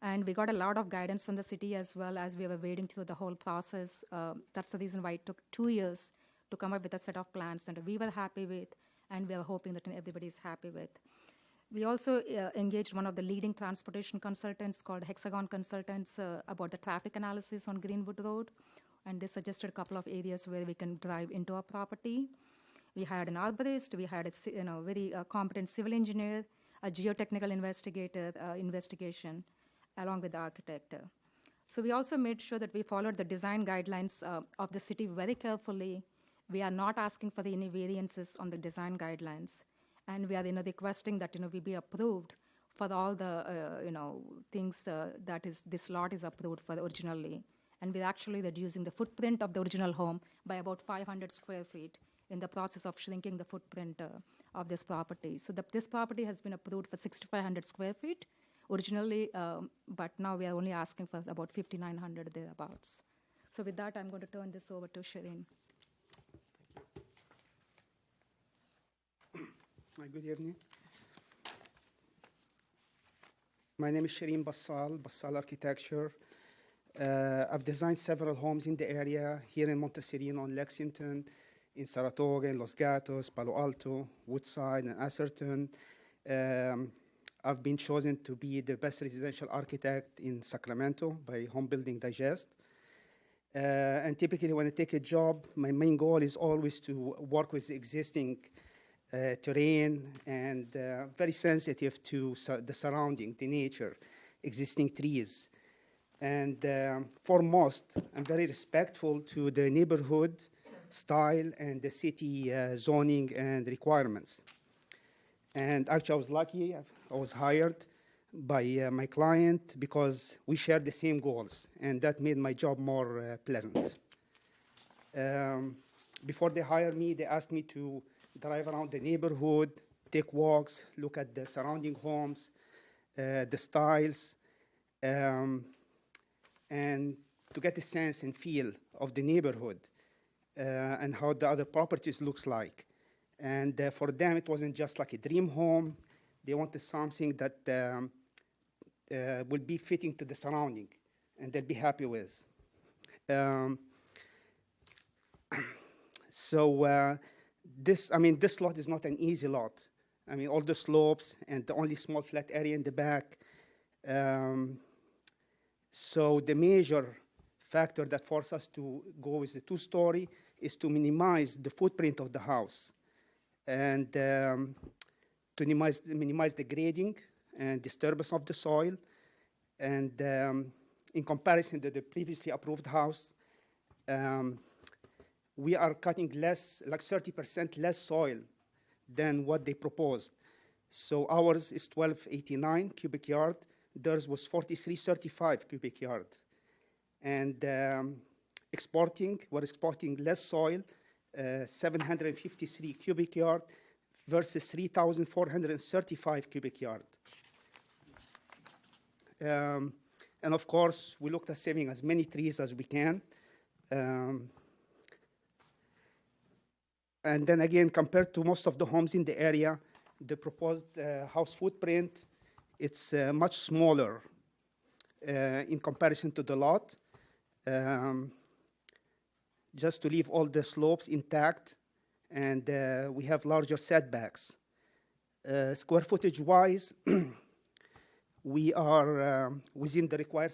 And we got a lot of guidance from the city as well as we were wading through the whole process. That's the reason why it took 2 years to come up with a set of plans that we were happy with, and we are hoping that everybody is happy with. We also engaged one of the leading transportation consultants called Hexagon Consultants about the traffic analysis on Greenwood Road. And they suggested a couple of areas where we can drive into our property. We had an arborist, we had a very competent civil engineer, a geotechnical investigation, along with the architect. So we also made sure that we followed the design guidelines of the city very carefully. We are not asking for any variances on the design guidelines. And we are requesting that we be approved for all the things this lot is approved for originally. And we're actually reducing the footprint of the original home by about 500 square feet in the process of shrinking the footprint of this property. So this property has been approved for 6,500 square feet originally, but now we are only asking for about 5,900 thereabouts. So with that, I'm going to turn this over to Shireen. Hi, good evening. My name is Shireen Bassal Architecture. I've designed several homes in the area, here in Monte Sereno and Lexington, in Saratoga, in Los Gatos, Palo Alto, Woodside, and Atherton. I've been chosen to be the best residential architect in Sacramento by Home Building Digest. And typically when I take a job, my main goal is always to work with existing terrain and very sensitive to the surrounding, the nature, existing trees. And foremost, I'm very respectful to the neighborhood style and the city zoning and requirements. And actually I was lucky, I was hired by my client because we shared the same goals, and that made my job more pleasant. Before they hired me, they asked me to drive around the neighborhood, take walks, look at the surrounding homes, the styles, and to get a sense and feel of the neighborhood and how the other properties looks like. And for them, it wasn't just like a dream home. They wanted something that will be fitting to the surrounding and they'll be happy with. So this lot is not an easy lot. I mean, all the slopes and the only small flat area in the back. So the major factor that forced us to go with the two-story is to minimize the footprint of the house and to minimize the grading and disturbance of the soil. And in comparison to the previously approved house, we are cutting less, like 30% less soil than what they proposed. So ours is 1289 cubic yard. Theirs was 4335 cubic yard. And we're exporting less soil, 753 cubic yard versus 3,435 cubic yard. And of course, we looked at saving as many trees as we can. And then again, compared to most of the homes in the area, the proposed house footprint, it's much smaller in comparison to the lot. Just to leave all the slopes intact, and we have larger setbacks. Square footage-wise, we are within the required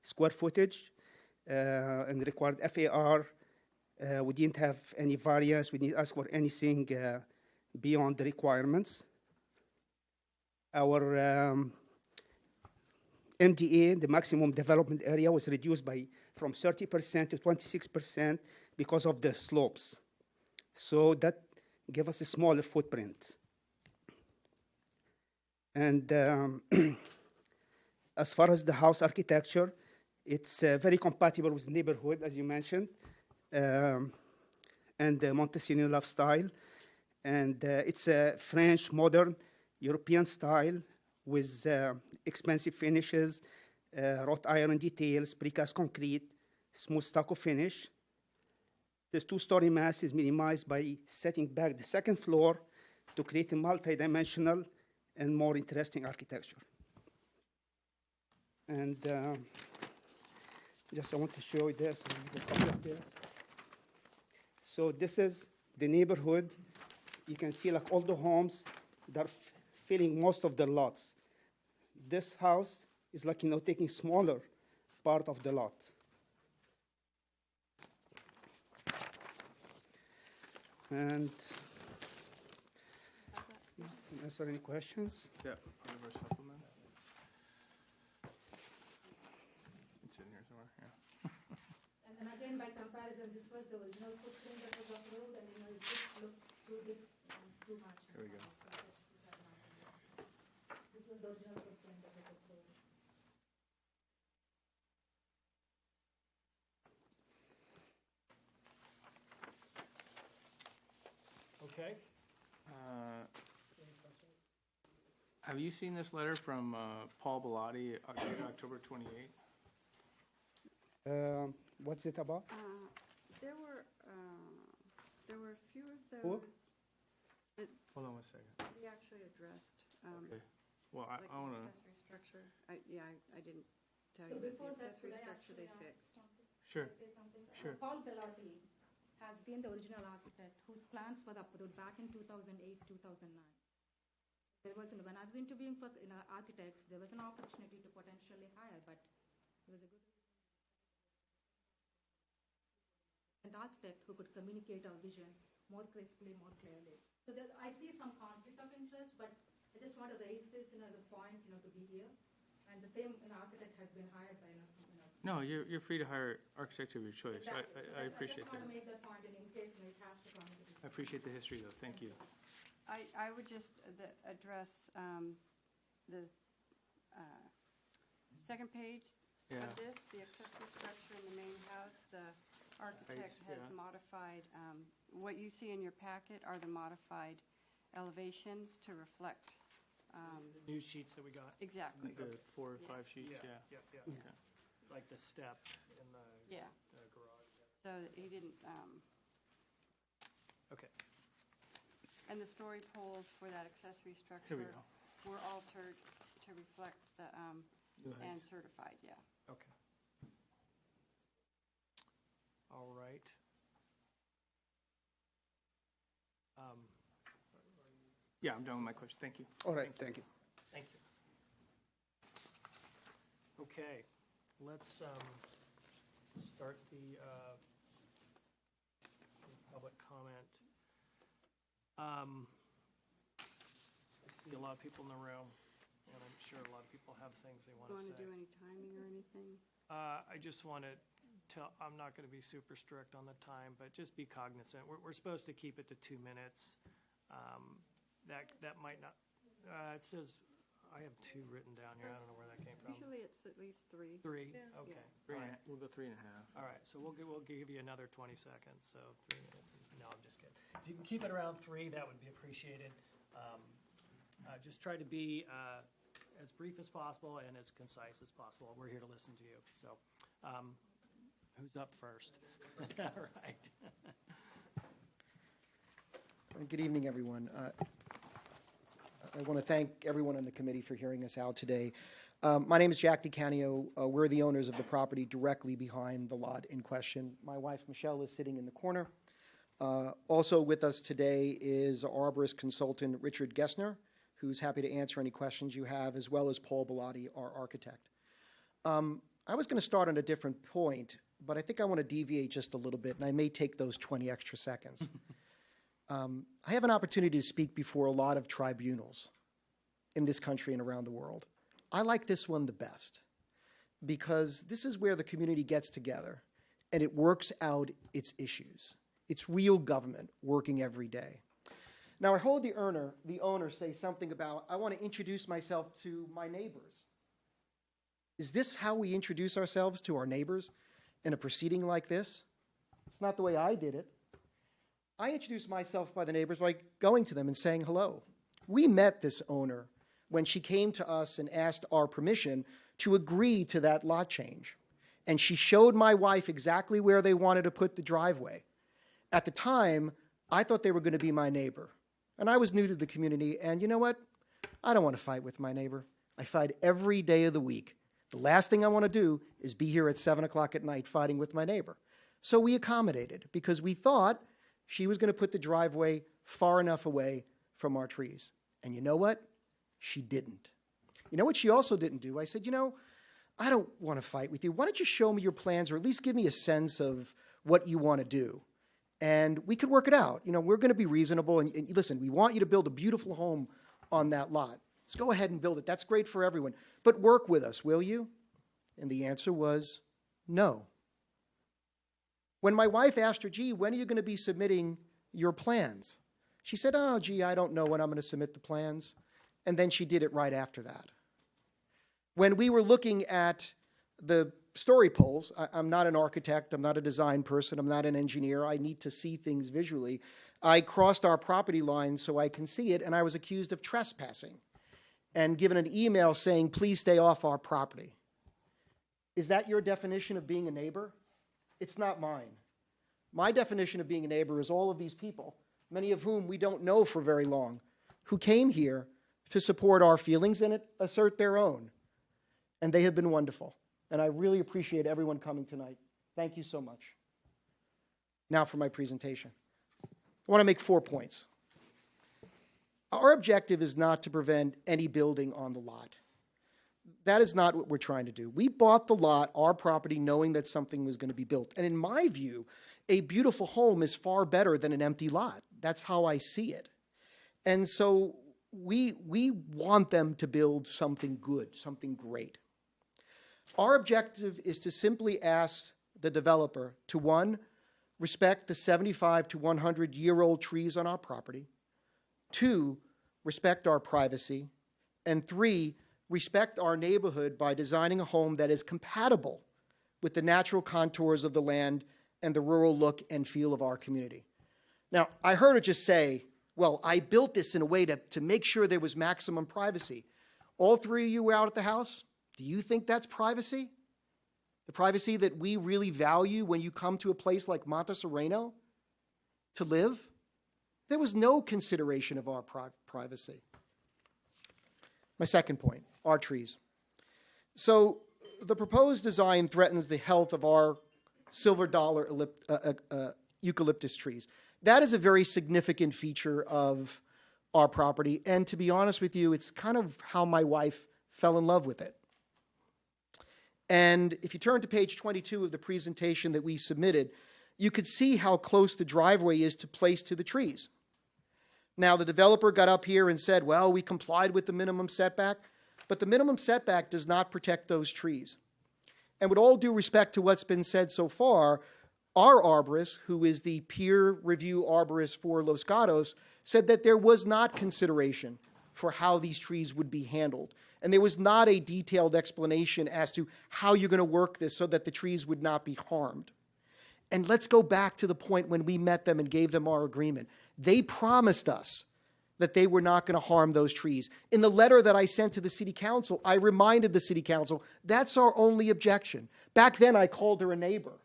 square footage and required FAR. We didn't have any variance. We didn't ask for anything beyond the requirements. Our MDA, the maximum development area, was reduced from 30% to 26% because of the slopes. So that gave us a smaller footprint. And as far as the house architecture, it's very compatible with neighborhood, as you mentioned, and the Monte Sereno lifestyle. And it's a French, modern, European style with expensive finishes, wrought iron details, precast concrete, smooth stucco finish. This two-story mass is minimized by setting back the second floor to create a multi-dimensional and more interesting architecture. And just I want to show you this, a copy of this. So this is the neighborhood. You can see like all the homes that are filling most of the lots. This house is like, taking smaller part of the lot. And answer any questions? Yeah, part of our supplements. It's in here somewhere, yeah. And then again, by comparison, this was the original footprint that was approved, and it just looked too big, too much. Here we go. This was the original footprint that was approved. Okay. Have you seen this letter from Paul Bellotti, October 28th? What's it about? There were a few of those. Who? Hold on one second. We actually addressed. Okay. Well, Like I want to. accessory structure. I didn't tell So you that the before that, accessory could I structure they actually ask fixed. something? Sure. Say something? Sure. Paul Bellotti has been the original architect whose plans were approved back in 2008, 2009. When I was interviewing for architects, there was an opportunity to potentially hire, but there was a good an architect who could communicate our vision more crisply, more clearly. So I see some conflict of interest, but I just want to raise this as a point, to be here. And the same architect has been hired by No, you're free to hire architect of your choice. Exactly. I appreciate I just want that. to make that point, and in case it has to come to this. I appreciate the history, though. Thank you. I would just address the second page Yeah. of this, the accessory structure in the main house. The architect Heights, has yeah. modified, what you see in your packet are the modified elevations to reflect. The new sheets that we got. Exactly. The 4 or 5 sheets, yeah. Yeah. Okay. Like the step in the Yeah. garage. So he didn't, Okay. and the story poles for that accessory Here structure we go. were altered to reflect the, New and heights. certified, yeah. Okay. All right. Yeah, I'm done with my question. Thank you. All right, thank you. Thank you. Okay, let's start the public comment. I see a lot of people in the room, and I'm sure a lot of people have things they want Do to you say. want to do any timing or anything? I just want to tell, I'm not going to be super strict on the time, but just be cognizant. We're supposed to keep it to 2 minutes. That might not, it says, I have 2 written down here. I don't know where that came from. Usually it's at least 3. 3, okay. Three All and a- right. We'll go 3.5. All right, so we'll give you another 20 seconds, so 3 minutes. No, I'm just kidding. If you can keep it around 3, that would be appreciated. Just try to be as brief as possible and as concise as possible. We're here to listen to you. So, who's up first? All right. Good evening, everyone. I want to thank everyone on the committee for hearing us out today. My name is Jack DeCanio. We're the owners of the property directly behind the lot in question. My wife, Michelle, is sitting in the corner. Also with us today is arborist consultant Richard Gessner, who's happy to answer any questions you have, as well as Paul Bellotti, our architect. I was going to start on a different point, but I think I want to deviate just a little bit, and I may take those 20 extra seconds. I have an opportunity to speak before a lot of tribunals in this country and around the world. I like this one the best because this is where the community gets together and it works out its issues. It's real government working every day. Now, I heard the owner say something about, I want to introduce myself to my neighbors. Is this how we introduce ourselves to our neighbors in a proceeding like this? It's not the way I did it. I introduced myself by the neighbors by going to them and saying hello. We met this owner when she came to us and asked our permission to agree to that lot change. And she showed my wife exactly where they wanted to put the driveway. At the time, I thought they were going to be my neighbor. And I was new to the community, and you know what? I don't want to fight with my neighbor. I fight every day of the week. The last thing I want to do is be here at 7 o'clock at night fighting with my neighbor. So we accommodated because we thought she was going to put the driveway far enough away from our trees. And you know what? She didn't. You know what she also didn't do? I said, you know, I don't want to fight with you. Why don't you show me your plans or at least give me a sense of what you want to do? And we could work it out. You know, we're going to be reasonable. And listen, we want you to build a beautiful home on that lot. Let's go ahead and build it. That's great for everyone. But work with us, will you? And the answer was no. When my wife asked her, gee, when are you going to be submitting your plans? She said, oh, gee, I don't know when I'm going to submit the plans. And then she did it right after that. When we were looking at the story poles, I'm not an architect, I'm not a design person, I'm not an engineer, I need to see things visually. I crossed our property line so I can see it, and I was accused of trespassing and given an email saying, please stay off our property. Is that your definition of being a neighbor? It's not mine. My definition of being a neighbor is all of these people, many of whom we don't know for very long, who came here to support our feelings and assert their own. And they have been wonderful. And I really appreciate everyone coming tonight. Thank you so much. Now for my presentation. I want to make 4 points. Our objective is not to prevent any building on the lot. That is not what we're trying to do. We bought the lot, our property, knowing that something was going to be built. And in my view, a beautiful home is far better than an empty lot. That's how I see it. And so we want them to build something good, something great. Our objective is to simply ask the developer to, 1, respect the 75 to 100-year-old trees on our property, 2, respect our privacy, and 3, respect our neighborhood by designing a home that is compatible with the natural contours of the land and the rural look and feel of our community. Now, I heard her just say, well, I built this in a way to make sure there was maximum privacy. All 3 of you were out at the house. Do you think that's privacy? The privacy that we really value when you come to a place like Monte Sereno to live? There was no consideration of our privacy. My second point, our trees. So the proposed design threatens the health of our silver dollar eucalyptus trees. That is a very significant feature of our property, and to be honest with you, it's kind of how my wife fell in love with it. And if you turn to page 22 of the presentation that we submitted, you could see how close the driveway is placed to the trees. Now, the developer got up here and said, well, we complied with the minimum setback, but the minimum setback does not protect those trees. And with all due respect to what's been said so far, our arborist, who is the peer review arborist for Los Gatos, said that there was not consideration for how these trees would be handled. And there was not a detailed explanation as to how you're going to work this so that the trees would not be harmed. And let's go back to the point when we met them and gave them our agreement. They promised us that they were not going to harm those trees. In the letter that I sent to the city council, I reminded the city council, that's our only objection. Back then, I called her a neighbor.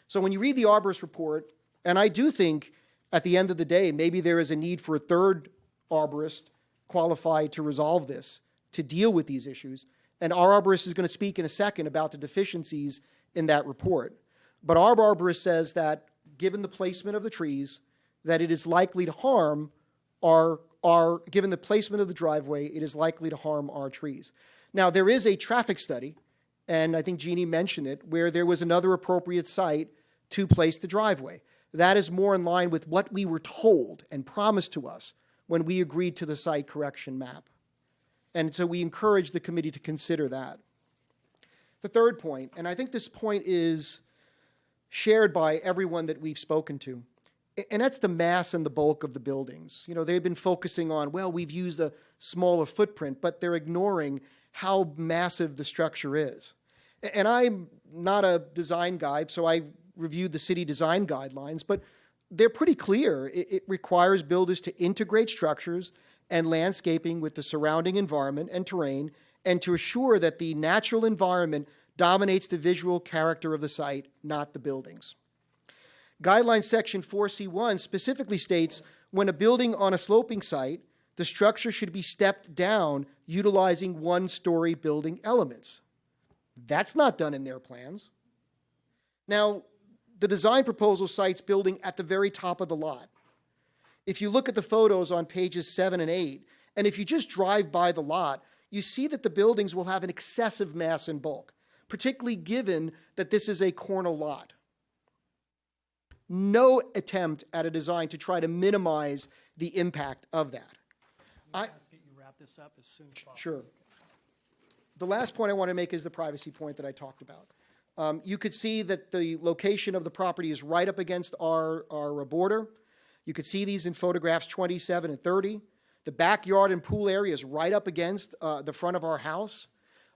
So when you read the arborist report, and I do think at the end of the day, maybe there is a need for a third arborist qualified to resolve this, to deal with these issues. And our arborist is going to speak in a second about the deficiencies in that report. But our arborist says that given the placement of the trees, that it is likely to harm given the placement of the driveway, it is likely to harm our trees. Now, there is a traffic study, and I think Jeannie mentioned it, where there was another appropriate site to place the driveway. That is more in line with what we were told and promised to us when we agreed to the site correction map. And so we encourage the committee to consider that. The third point, and I think this point is shared by everyone that we've spoken to, and that's the mass and the bulk of the buildings. You know, they've been focusing on, well, we've used a smaller footprint, but they're ignoring how massive the structure is. And I'm not a design guy, so I reviewed the city design guidelines, but they're pretty clear. It requires builders to integrate structures and landscaping with the surrounding environment and terrain, and to assure that the natural environment dominates the visual character of the site, not the buildings. Guideline section 4C1 specifically states when a building on a sloping site, the structure should be stepped down utilizing one-story building elements. That's not done in their plans. Now, the design proposal cites building at the very top of the lot. If you look at the photos on pages 7 and 8, and if you just drive by the lot, you see that the buildings will have an excessive mass and bulk, particularly given that this is a corner lot. No attempt at a design to try to minimize the impact of that. Ask that you wrap this up as soon as possible. Sure. The last point I want to make is the privacy point that I talked about. You could see that the location of the property is right up against our border. You could see these in photographs 27 and 30. The backyard and pool area is right up against the front of our house.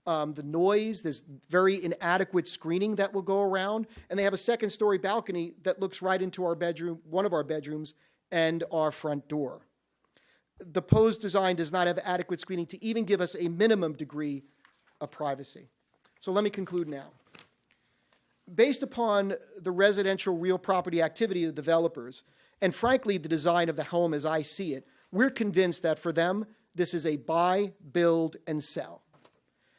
The noise, there's very inadequate screening that will go around, and they have a second-story balcony that looks right into our bedroom, one of our bedrooms, and our front door. The proposed design does not have adequate screening to even give us a minimum degree of privacy. So let me conclude now. Based upon the residential real property activity of the developers, and frankly, the design of the home as I see it, we're convinced that for them, this is a buy, build, and sell.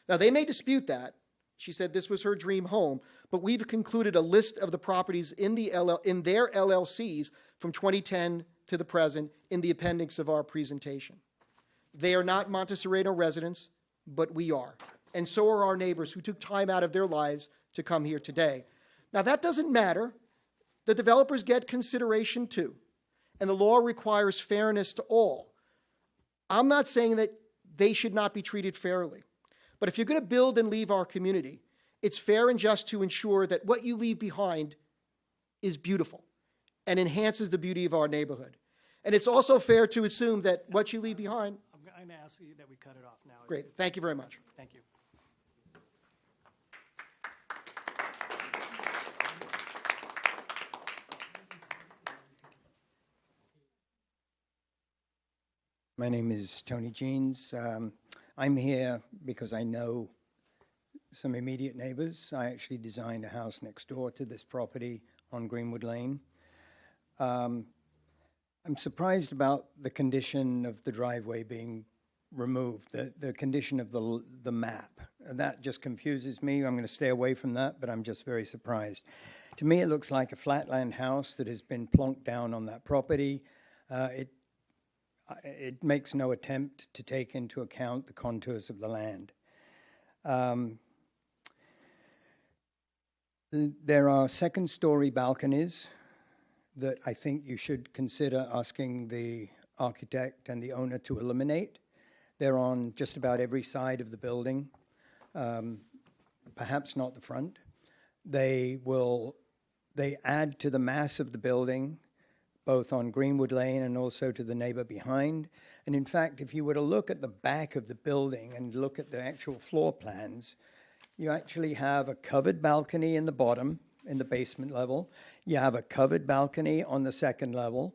Now, they may dispute that. She said this was her dream home, but we've concluded a list of the properties in their LLCs from 2010 to the present in the appendix of our presentation. They are not Monte Sereno residents, but we are. And so are our neighbors who took time out of their lives to come here today. Now, that doesn't matter. The developers get consideration too, and the law requires fairness to all. I'm not saying that they should not be treated fairly, but if you're going to build and leave our community, it's fair and just to ensure that what you leave behind is beautiful and enhances the beauty of our neighborhood. And it's also fair to assume that what you leave behind... I'm going to ask you that we cut it off now. Great. Thank you very much. Thank you. My name is Tony Jeans. I'm here because I know some immediate neighbors. I actually designed a house next door to this property on Greenwood Lane. I'm surprised about the condition of the driveway being removed, the condition of the map. That just confuses me. I'm going to stay away from that, but I'm just very surprised. To me, it looks like a flatland house that has been plonked down on that property. It makes no attempt to take into account the contours of the land. There are second-story balconies that I think you should consider asking the architect and the owner to eliminate. They're on just about every side of the building, perhaps not the front. They add to the mass of the building, both on Greenwood Lane and also to the neighbor behind. And in fact, if you were to look at the back of the building and look at the actual floor plans, you actually have a covered balcony in the bottom, in the basement level. You have a covered balcony on the second level,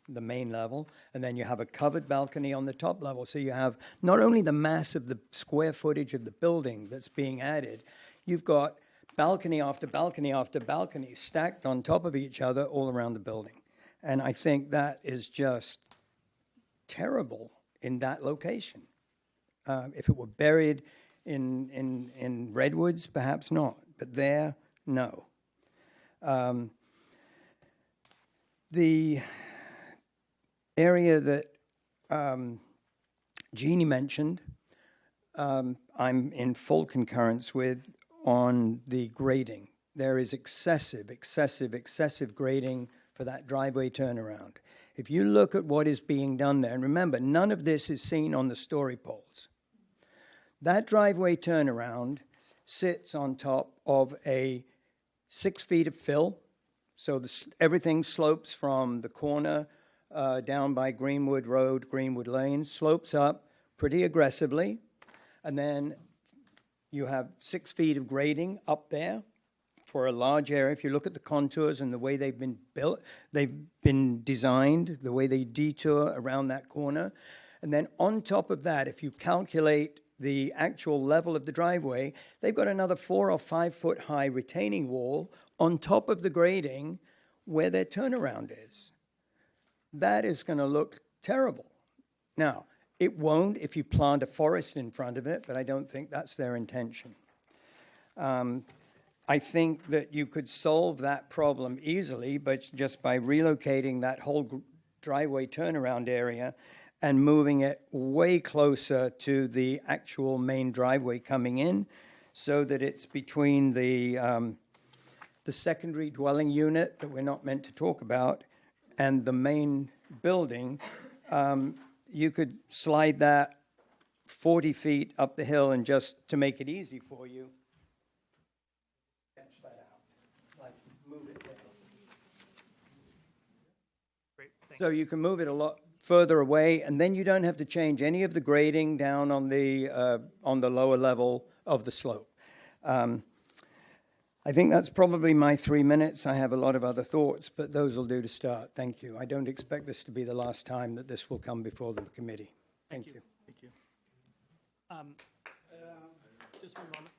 the main level, and then you have a covered balcony on the top level. So you have not only the mass of the square footage of the building that's being added, you've got balcony after balcony after balcony stacked on top of each other all around the building. And I think that is just terrible in that location. If it were buried in redwoods, perhaps not, but there, no. The area that Jeannie mentioned, I'm in full concurrence with on the grading. There is excessive grading for that driveway turnaround. If you look at what is being done there, and remember, none of this is seen on the story poles. That driveway turnaround sits on top of a 6 feet of fill. So everything slopes from the corner down by Greenwood Road, Greenwood Lane, slopes up pretty aggressively. And then you have 6 feet of grading up there for a large area. If you look at the contours and the way they've been built, they've been designed, the way they detour around that corner. And then on top of that, if you calculate the actual level of the driveway, they've got another 4 or 5 foot high retaining wall on top of the grading where their turnaround is. That is going to look terrible. Now, it won't if you plant a forest in front of it, but I don't think that's their intention. I think that you could solve that problem easily, but just by relocating that whole driveway turnaround area and moving it way closer to the actual main driveway coming in, so that it's between the secondary dwelling unit that we're not meant to talk about and the main building. You could slide that 40 feet up the hill, and just to make it easy for you, sketch that out, like move it down. Great, thanks. So you can move it a lot further away, and then you don't have to change any of the grading down on the lower level of the slope. I think that's probably my 3 minutes. I have a lot of other thoughts, but those will do to start. Thank you. I don't expect this to be the last time that this will come before the committee. Thank you. Thank you. Just one moment.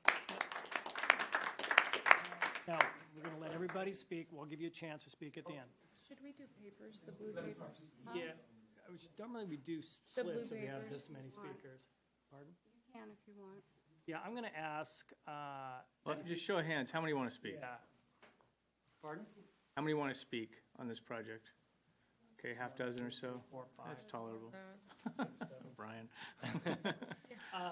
Now, we're going to let everybody speak. We'll give you a chance to speak at the end. Should we do papers, the blue papers? Yeah, normally we do The blue slips if we have papers. this many speakers. Pardon? You can if you want. Yeah, I'm going to ask. Well, just show of hands, how many want to speak? Yeah. Pardon? How many want to speak on this project? Okay, half dozen or so? 4 or 5. That's tolerable. 6, 7. Brian. I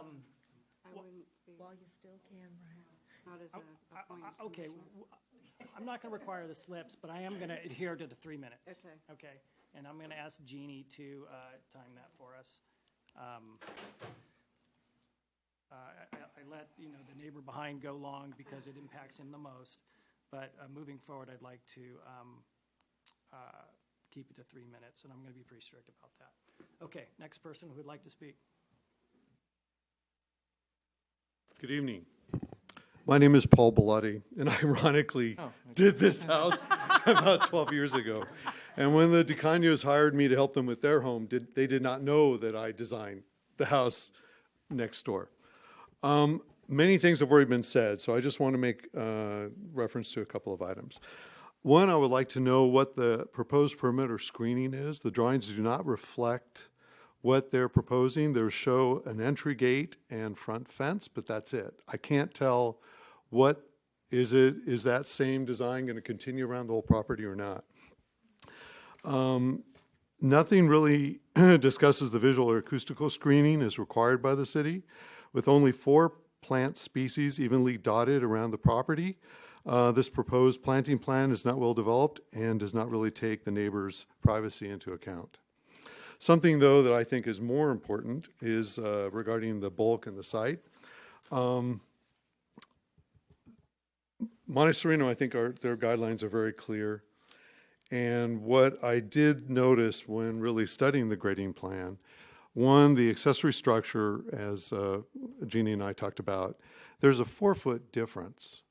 wouldn't be, While you still can, Brian. not as a point. Okay, I'm not going to require the slips, but I am going to adhere to the 3 minutes. Okay. Okay, and I'm going to ask Jeannie to time that for us. I let the neighbor behind go long because it impacts him the most, but moving forward, I'd like to keep it to 3 minutes, and I'm going to be pretty strict about that. Okay, next person who would like to speak. Good evening. My name is Paul Bellotti, and I ironically did this house about 12 years ago. And when the DeCanios hired me to help them with their home, they did not know that I designed the house next door. Many things have already been said, so I just want to make reference to a couple of items. One, I would like to know what the proposed perimeter screening is. The drawings do not reflect what they're proposing. They show an entry gate and front fence, but that's it. I can't tell what Is that same design going to continue around the whole property or not? Nothing really discusses the visual or acoustical screening as required by the city, with only 4 plant species evenly dotted around the property. This proposed planting plan is not well developed and does not really take the neighbors' privacy into account. Something, though, that I think is more important is regarding the bulk and the site. Monte Sereno, I think their guidelines are very clear. And what I did notice when really studying the grading plan, one, the accessory structure, as Jeannie and I talked about, there's a 4-foot difference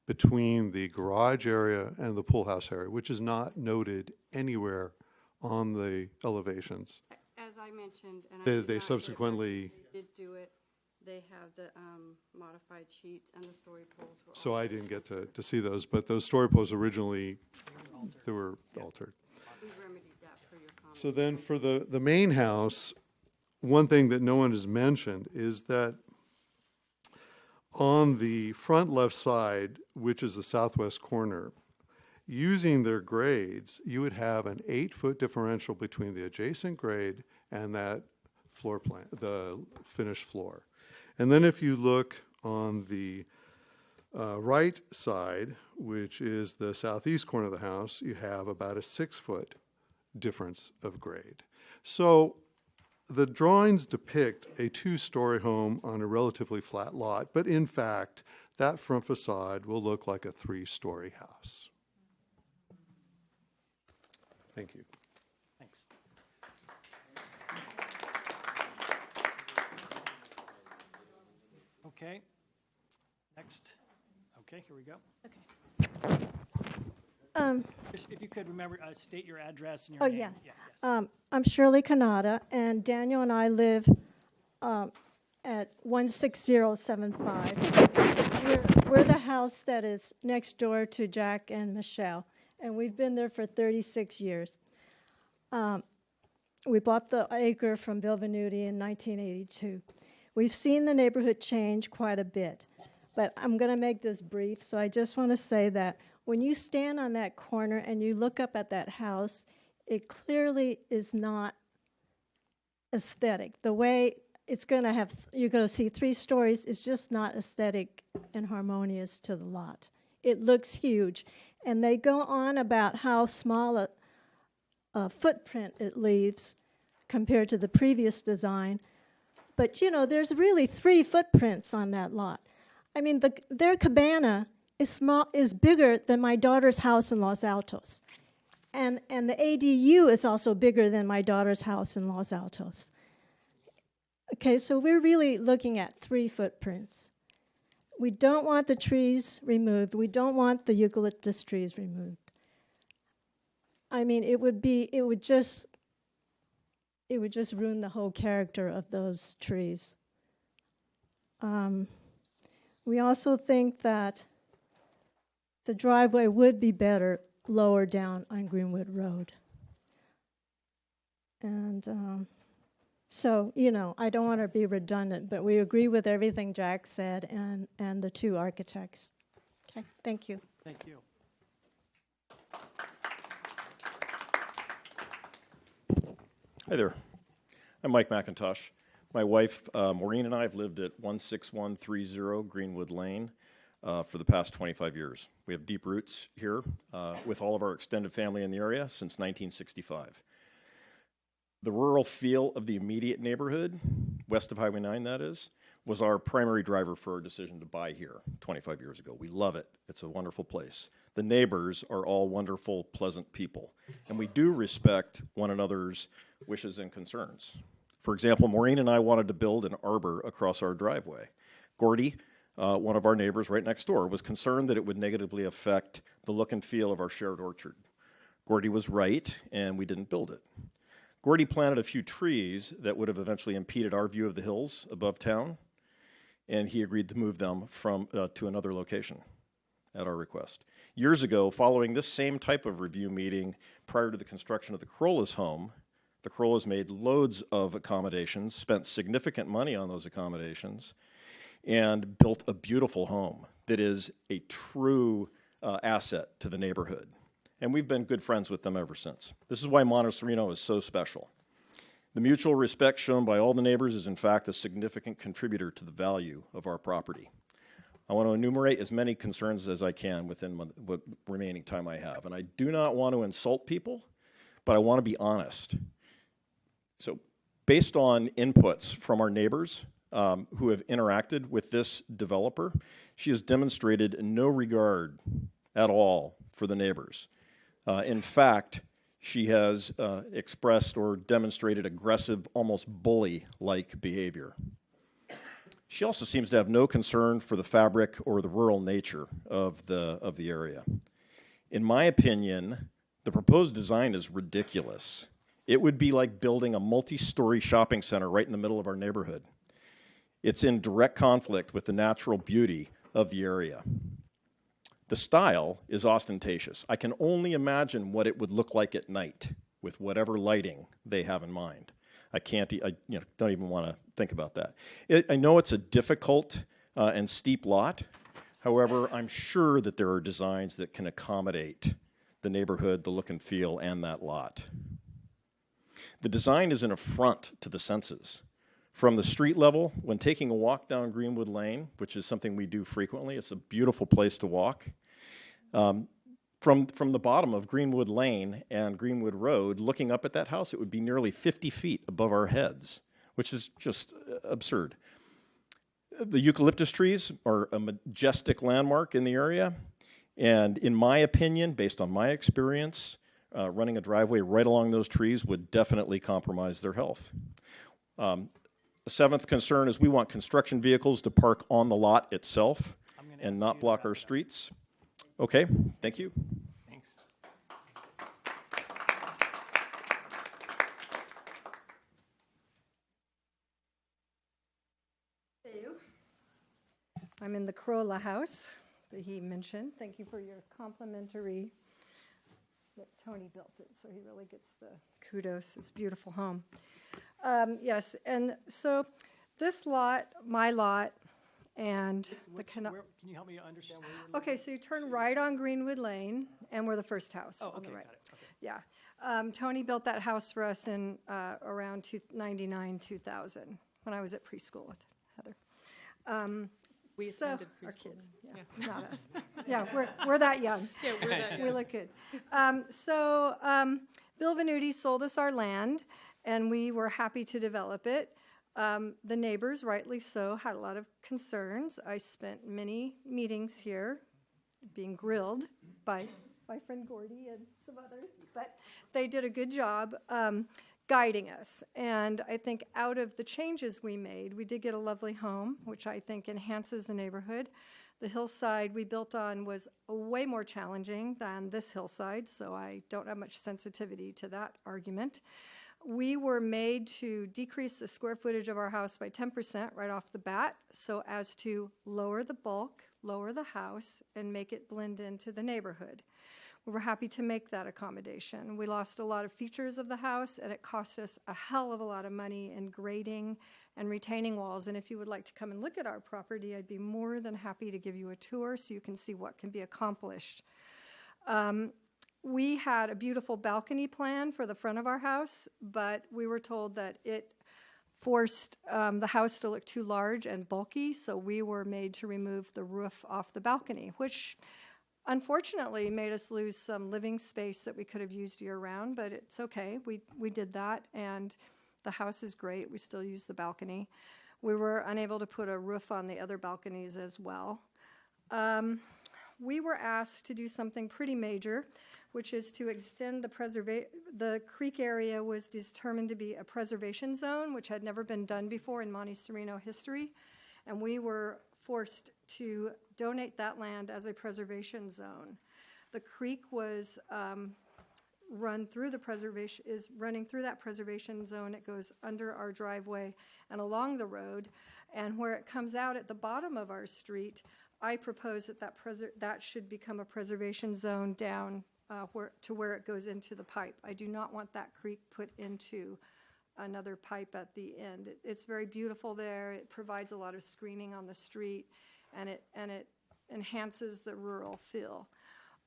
between the garage area and the pool house area, which is not noted anywhere on the elevations. As I mentioned, and I They did not get it, subsequently, they did do it. They have the modified sheets and the story poles were so all I didn't get to see those, but those story poles originally, they were altered. We remedied that for your comment. So then for the main house, one thing that no one has mentioned is that on the front left side, which is the southwest corner, using their grades, you would have an 8-foot differential between the adjacent grade and that floor plan, the finished floor. And then if you look on the right side, which is the southeast corner of the house, you have about a 6-foot difference of grade. So the drawings depict a 2-story home on a relatively flat lot, but in fact, that front facade will look like a 3-story house. Thank you. Thanks. Okay. Next. Okay, here we go. Okay. If you could remember, state your address and your Oh, name. yes. Yeah, yes. I'm Shirley Kanata, and Daniel and I live at 16075. We're the house that is next door to Jack and Michelle, and we've been there for 36 years. We bought the acre from Bill Venuti in 1982. We've seen the neighborhood change quite a bit, but I'm going to make this brief, so I just want to say that when you stand on that corner and you look up at that house, it clearly is not aesthetic. The way it's going to have, you're going to see 3 stories, is just not aesthetic and harmonious to the lot. It looks huge. And they go on about how small a footprint it leaves compared to the previous design. But, you know, there's really 3 footprints on that lot. I mean, their cabana is bigger than my daughter's house in Los Altos. And the ADU is also bigger than my daughter's house in Los Altos. Okay, so we're really looking at 3 footprints. We don't want the trees removed. We don't want the eucalyptus trees removed. I mean, it would just ruin the whole character of those trees. We also think that the driveway would be better lower down on Greenwood Road. And so, you know, I don't want to be redundant, but we agree with everything Jack said and the 2 architects. Okay, thank you. Thank you. Hi there. I'm Mike McIntosh. My wife, Maureen, and I have lived at 16130 Greenwood Lane for the past 25 years. We have deep roots here with all of our extended family in the area since 1965. The rural feel of the immediate neighborhood, west of Highway 9 that is, was our primary driver for our decision to buy here 25 years ago. We love it. It's a wonderful place. The neighbors are all wonderful, pleasant people, and we do respect one another's wishes and concerns. For example, Maureen and I wanted to build an arbor across our driveway. Gordy, one of our neighbors right next door, was concerned that it would negatively affect the look and feel of our shared orchard. Gordy was right, and we didn't build it. Gordy planted a few trees that would have eventually impeded our view of the hills above town, and he agreed to move them from to another location at our request. Years ago, following this same type of review meeting prior to the construction of the Corollas home, the Corollas made loads of accommodations, spent significant money on those accommodations, and built a beautiful home that is a true asset to the neighborhood. And we've been good friends with them ever since. This is why Monte Sereno is so special. The mutual respect shown by all the neighbors is in fact a significant contributor to the value of our property. I want to enumerate as many concerns as I can within what remaining time I have. And I do not want to insult people, but I want to be honest. So based on inputs from our neighbors who have interacted with this developer, she has demonstrated no regard at all for the neighbors. In fact, she has expressed or demonstrated aggressive, almost bully-like behavior. She also seems to have no concern for the fabric or the rural nature of the area. In my opinion, the proposed design is ridiculous. It would be like building a multi-story shopping center right in the middle of our neighborhood. It's in direct conflict with the natural beauty of the area. The style is ostentatious. I can only imagine what it would look like at night with whatever lighting they have in mind. I can't, don't even want to think about that. I know it's a difficult and steep lot. However, I'm sure that there are designs that can accommodate the neighborhood, the look and feel, and that lot. The design is an affront to the senses. From the street level, when taking a walk down Greenwood Lane, which is something we do frequently, it's a beautiful place to walk. From the bottom of Greenwood Lane and Greenwood Road, looking up at that house, it would be nearly 50 feet above our heads, which is just absurd. The eucalyptus trees are a majestic landmark in the area, and in my opinion, based on my experience, running a driveway right along those trees would definitely compromise their health. The seventh concern is we want construction vehicles to park on the lot itself and not block our streets. Okay, thank you. Thanks. I'm in the Corolla house that he mentioned. Thank you for your complimentary, that Tony built it, so he really gets the kudos. It's a beautiful home. Yes, and so this lot, my lot, and Can you help me understand where you're okay, so you turn right on Greenwood Lane, and we're the first house on the right. Got it. Okay. Yeah. Tony built that house for us in around 99, 2000, when I was at preschool with Heather. We so, attended our preschool. kids, yeah, not us. Yeah, we're that young. Yeah, we're that We young. look good. Bill Venuti sold us our land, and we were happy to develop it. The neighbors, rightly so, had a lot of concerns. I spent many meetings here being grilled by my friend Gordy and some others, but they did a good job guiding us. And I think out of the changes we made, we did get a lovely home, which I think enhances the neighborhood. The hillside we built on was way more challenging than this hillside, so I don't have much sensitivity to that argument. We were made to decrease the square footage of our house by 10% right off the bat, so as to lower the bulk, lower the house, and make it blend into the neighborhood. We were happy to make that accommodation. We lost a lot of features of the house, and it cost us a hell of a lot of money in grading and retaining walls. And if you would like to come and look at our property, I'd be more than happy to give you a tour so you can see what can be accomplished. We had a beautiful balcony plan for the front of our house, but we were told that it forced the house to look too large and bulky, so we were made to remove the roof off the balcony, which unfortunately made us lose some living space that we could have used year-round, but it's okay. We did that, and the house is great. We still use the balcony. We were unable to put a roof on the other balconies as well. We were asked to do something pretty major, which is to extend the creek area was determined to be a preservation zone, which had never been done before in Monte Sereno history, and we were forced to donate that land as a preservation zone. The creek was running through that preservation zone. It goes under our driveway and along the road, and where it comes out at the bottom of our street, I propose that should become a preservation zone down to where it goes into the pipe. I do not want that creek put into another pipe at the end. It's very beautiful there. It provides a lot of screening on the street, and it enhances the rural feel.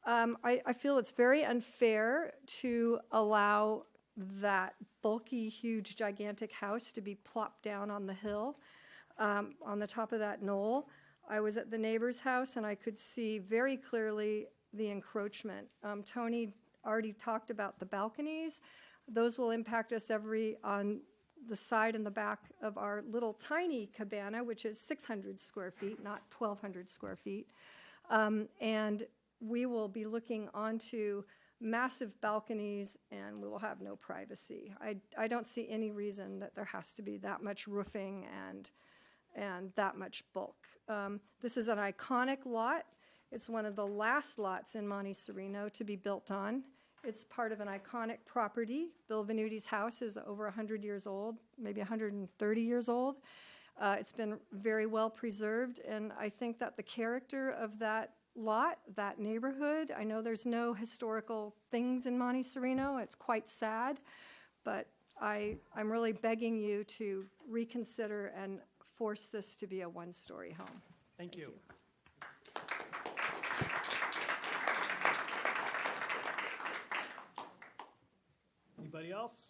I feel it's very unfair to allow that bulky, huge, gigantic house to be plopped down on the hill, on the top of that knoll. I was at the neighbor's house and I could see very clearly the encroachment. Tony already talked about the balconies. Those will impact us on the side and the back of our little tiny cabana, which is 600 square feet, not 1,200 square feet. And we will be looking onto massive balconies and we will have no privacy. I don't see any reason that there has to be that much roofing and that much bulk. This is an iconic lot. It's one of the last lots in Monte Sereno to be built on. It's part of an iconic property. Bill Venuti's house is over 100 years old, maybe 130 years old. It's been very well preserved, and I think that the character of that lot, that neighborhood, I know there's no historical things in Monte Sereno. It's quite sad, but I'm really begging you to reconsider and force this to be a one-story home. Thank you. Anybody else?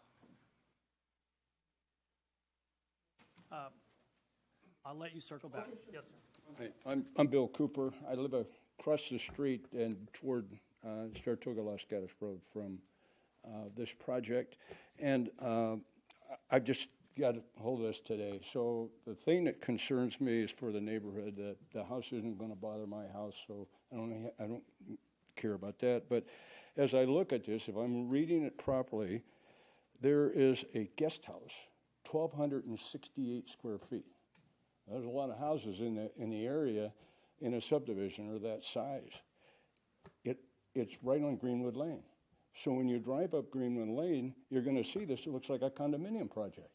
I'll let you circle back. Yes, sir. Hi, I'm Bill Cooper. I live across the street and toward Saratoga-Los Gatos Road from this project. And I've just got a hold of this today. So the thing that concerns me is for the neighborhood, that the house isn't going to bother my house, so I don't care about that. But as I look at this, if I'm reading it properly, there is a guest house, 1,268 square feet. There's a lot of houses in the area in a subdivision of that size. It's right on Greenwood Lane. So when you drive up Greenwood Lane, you're going to see this. It looks like a condominium project.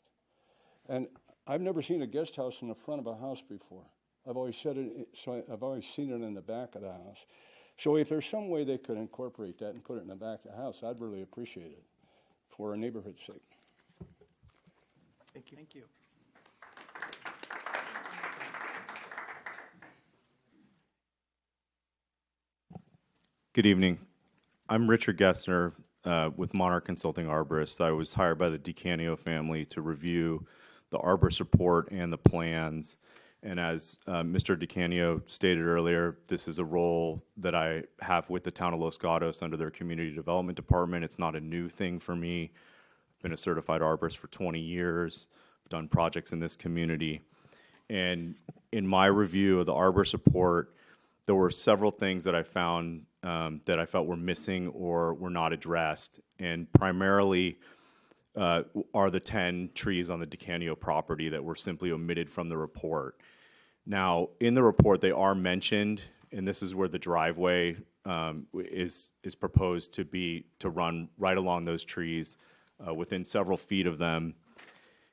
And I've never seen a guest house in the front of a house before. I've always said it, so I've always seen it in the back of the house. So if there's some way they could incorporate that and put it in the back of the house, I'd really appreciate it for our neighborhood's sake. Thank you. Thank you. Good evening. I'm Richard Gessner with Monarch Consulting Arborists. I was hired by the DiCanio family to review the arborist report and the plans. And as Mr. DiCanio stated earlier, this is a role that I have with the town of Los Gatos under their community development department. It's not a new thing for me. I've been a certified arborist for 20 years. I've done projects in this community. And in my review of the arborist report, there were several things that I found that I felt were missing or were not addressed. And primarily are the 10 trees on the DiCanio property that were simply omitted from the report. Now, in the report, they are mentioned, and this is where the driveway is proposed to run right along those trees, within several feet of them,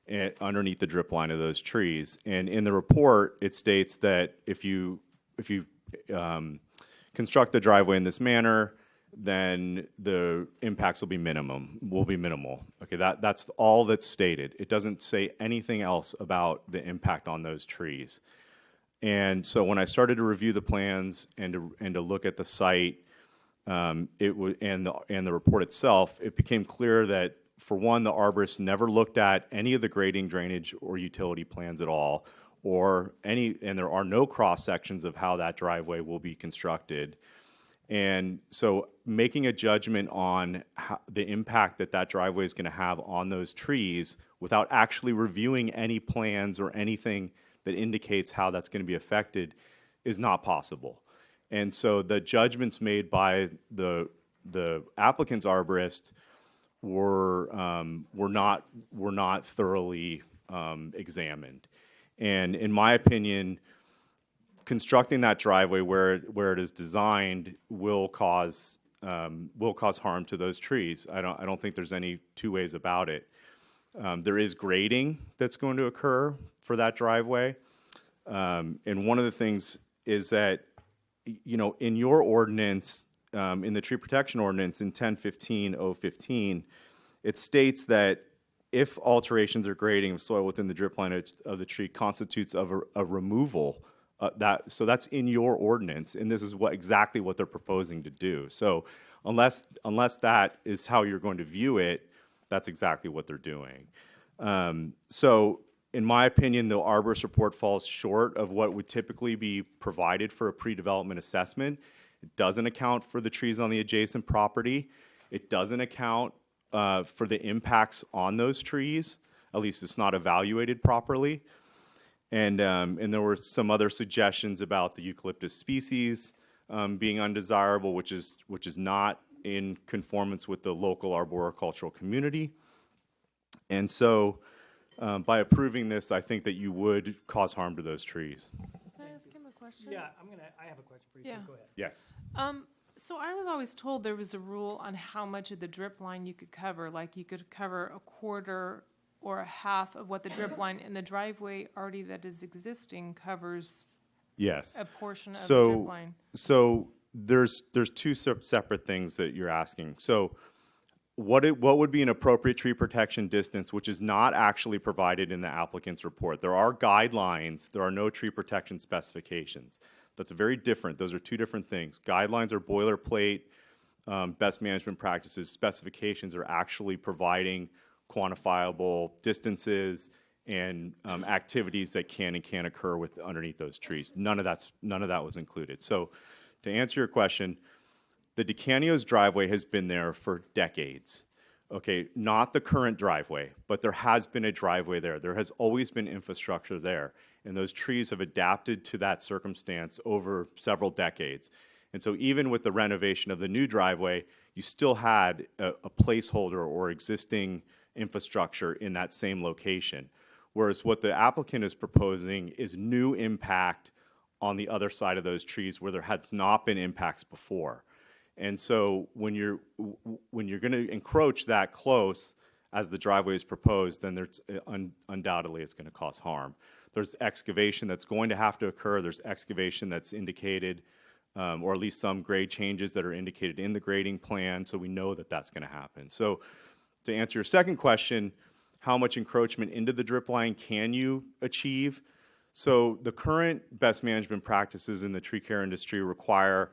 and underneath the drip line of those trees. And in the report, it states that if you construct the driveway in this manner, then the impacts will be minimal. Okay, that's all that's stated. It doesn't say anything else about the impact on those trees. And so when I started to review the plans and to look at the site, and the report itself, it became clear that, for one, the arborist never looked at any of the grading, drainage, or utility plans at all, and there are no cross sections of how that driveway will be constructed. And so making a judgment on the impact that driveway is going to have on those trees without actually reviewing any plans or anything that indicates how that's going to be affected is not possible. And so the judgments made by the applicant's arborist were not thoroughly examined. And in my opinion, constructing that driveway where it is designed will cause harm to those trees. I don't think there's any two ways about it. There is grading that's going to occur for that driveway, and one of the things is that, in your ordinance, in the tree protection ordinance in 1015-015, it states that if alterations or grading of soil within the drip line of the tree constitutes of a removal So that's in your ordinance, and this is exactly what they're proposing to do. So unless that is how you're going to view it, that's exactly what they're doing. So in my opinion, the arborist report falls short of what would typically be provided for a pre-development assessment. It doesn't account for the trees on the adjacent property. It doesn't account for the impacts on those trees. At least it's not evaluated properly. And there were some other suggestions about the eucalyptus species being undesirable, which is not in conformance with the local arboricultural community. And so by approving this, I think that you would cause harm to those trees. Can I ask him a question? Yeah, I have a question for you too. Go ahead. Yes. So I was always told there was a rule on how much of the drip line you could cover, like you could cover a quarter or a half of what the drip line in the driveway already that is existing covers. Yes. A portion of the drip line. So there's two separate things that you're asking. So what would be an appropriate tree protection distance, which is not actually provided in the applicant's report? There are guidelines. There are no tree protection specifications. That's very different. Those are two different things. Guidelines are boilerplate, best management practices. Specifications are actually providing quantifiable distances and activities that can and can't occur underneath those trees. None of that was included. So to answer your question, the DeCanio's driveway has been there for decades. Okay, not the current driveway, but there has been a driveway there. There has always been infrastructure there, and those trees have adapted to that circumstance over several decades. And so even with the renovation of the new driveway, you still had a placeholder or existing infrastructure in that same location. Whereas what the applicant is proposing is new impact on the other side of those trees where there has not been impacts before. And so when you're going to encroach that close as the driveway is proposed, then there's undoubtedly it's going to cause harm. There's excavation that's going to have to occur. There's excavation that's indicated, or at least some grade changes that are indicated in the grading plan. So we know that that's going to happen. So to answer your second question, how much encroachment into the drip line can you achieve? So the current best management practices in the tree care industry require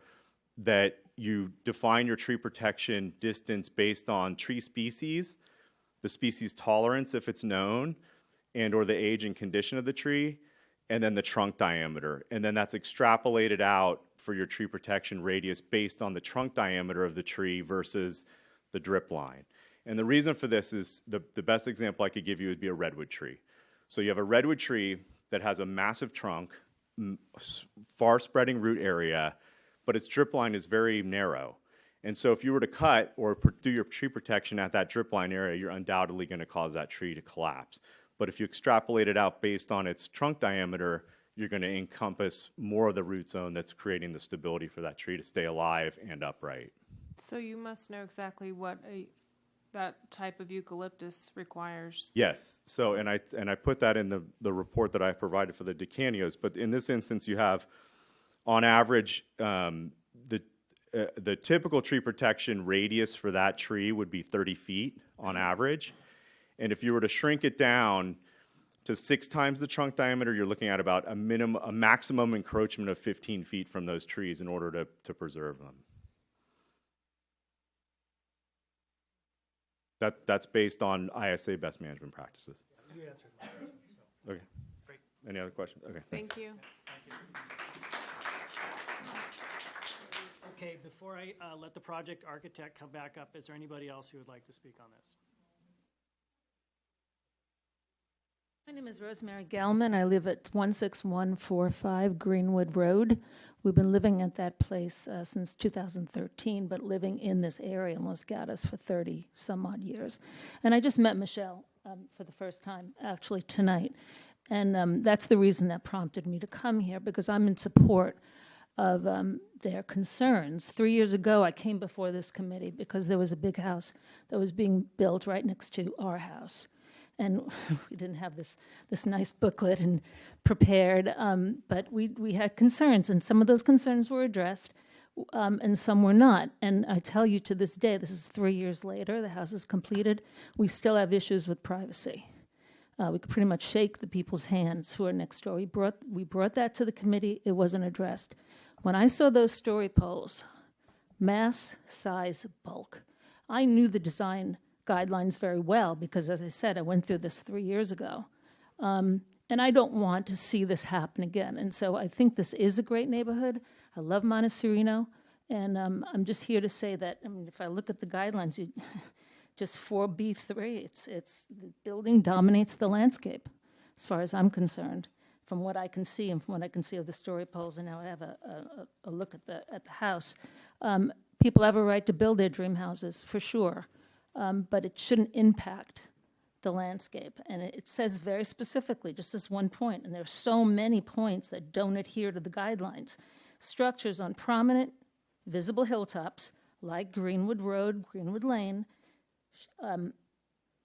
that you define your tree protection distance based on tree species, the species tolerance if it's known, and or the age and condition of the tree, and then the trunk diameter. And then that's extrapolated out for your tree protection radius based on the trunk diameter of the tree versus the drip line. And the reason for this is the best example I could give you would be a redwood tree. So you have a redwood tree that has a massive trunk, far spreading root area, but its drip line is very narrow. And so if you were to cut or do your tree protection at that drip line area, you're undoubtedly going to cause that tree to collapse. But if you extrapolate it out based on its trunk diameter, you're going to encompass more of the root zone that's creating the stability for that tree to stay alive and upright. So you must know exactly what that type of eucalyptus requires. Yes. So, and I put that in the report that I provided for the DeCanios. But in this instance, you have, on average, the typical tree protection radius for that tree would be 30 feet on average. And if you were to shrink it down to 6 times the trunk diameter, you're looking at about a maximum encroachment of 15 feet from those trees in order to preserve them. That's based on ISA best management practices. You answered my question. So. Okay. Great. Any other questions? Okay. Thank you. Okay, before I let the project architect come back up, is there anybody else who would like to speak on this? My name is Rosemary Gelman. I live at 16145 Greenwood Road. We've been living at that place since 2013, but living in this area in Los Gatos for 30 some odd years. And I just met Michelle for the first time, actually tonight. And that's the reason that prompted me to come here, because I'm in support of their concerns. 3 years ago, I came before this committee because there was a big house that was being built right next to our house. And we didn't have this nice booklet and prepared, but we had concerns, and some of those concerns were addressed, and some were not. And I tell you, to this day, this is 3 years later, the house is completed, we still have issues with privacy. We could pretty much shake the people's hands who are next door. We brought that to the committee. It wasn't addressed. When I saw those story poles, mass, size, bulk, I knew the design guidelines very well because, as I said, I went through this 3 years ago. And I don't want to see this happen again. And so I think this is a great neighborhood. I love Monte Sereno. And I'm just here to say that, I mean, if I look at the guidelines, just 4B3, it's the building dominates the landscape, as far as I'm concerned, from what I can see and from what I can see of the story poles. And now I have a look at the house. People have a right to build their dream houses, for sure, but it shouldn't impact the landscape. And it says very specifically, just this one point, and there are so many points that don't adhere to the guidelines. Structures on prominent, visible hilltops, like Greenwood Road, Greenwood Lane,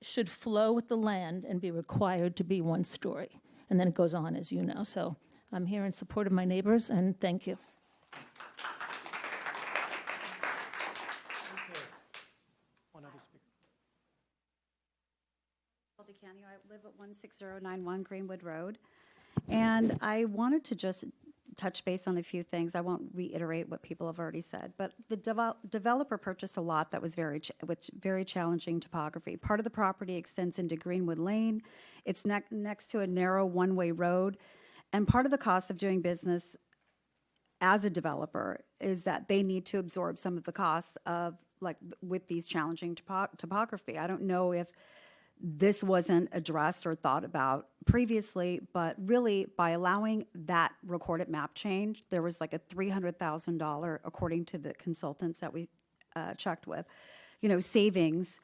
should flow with the land and be required to be 1 story. And then it goes on, as you know. So I'm here in support of my neighbors, and thank you. One other speaker. I live at 16091 Greenwood Road, and I wanted to just touch base on a few things. I won't reiterate what people have already said, but the developer purchased a lot that was with very challenging topography. Part of the property extends into Greenwood Lane. It's next to a narrow one-way road, and part of the cost of doing business as a developer is that they need to absorb some of the costs of, like, with these challenging topography. I don't know if this wasn't addressed or thought about previously, but really by allowing that recorded map change, there was like a $300,000, according to the consultants that we checked with, savings,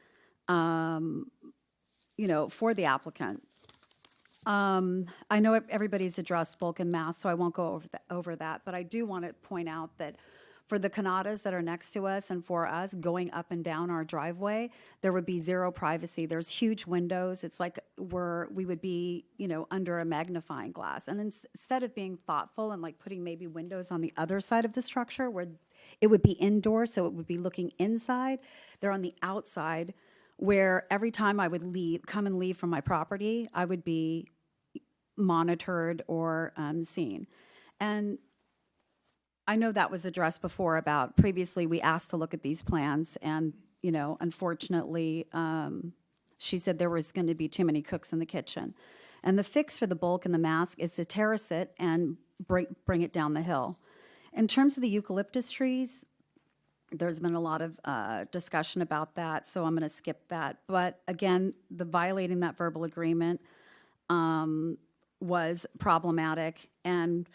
for the applicant. I know everybody's addressed bulk and mass, so I won't go over that, but I do want to point out that for the Canadas that are next to us and for us going up and down our driveway, there would be zero privacy. There's huge windows. It's like we would be, under a magnifying glass. And instead of being thoughtful and like putting maybe windows on the other side of the structure where it would be indoor, so it would be looking inside, they're on the outside where every time I would come and leave from my property, I would be monitored or seen. And I know that was addressed before about previously we asked to look at these plans and, unfortunately, she said there was going to be too many cooks in the kitchen. And the fix for the bulk and the mask is to terrace it and bring it down the hill. In terms of the eucalyptus trees, there's been a lot of discussion about that, so I'm going to skip that. But again, the violating that verbal agreement was problematic, and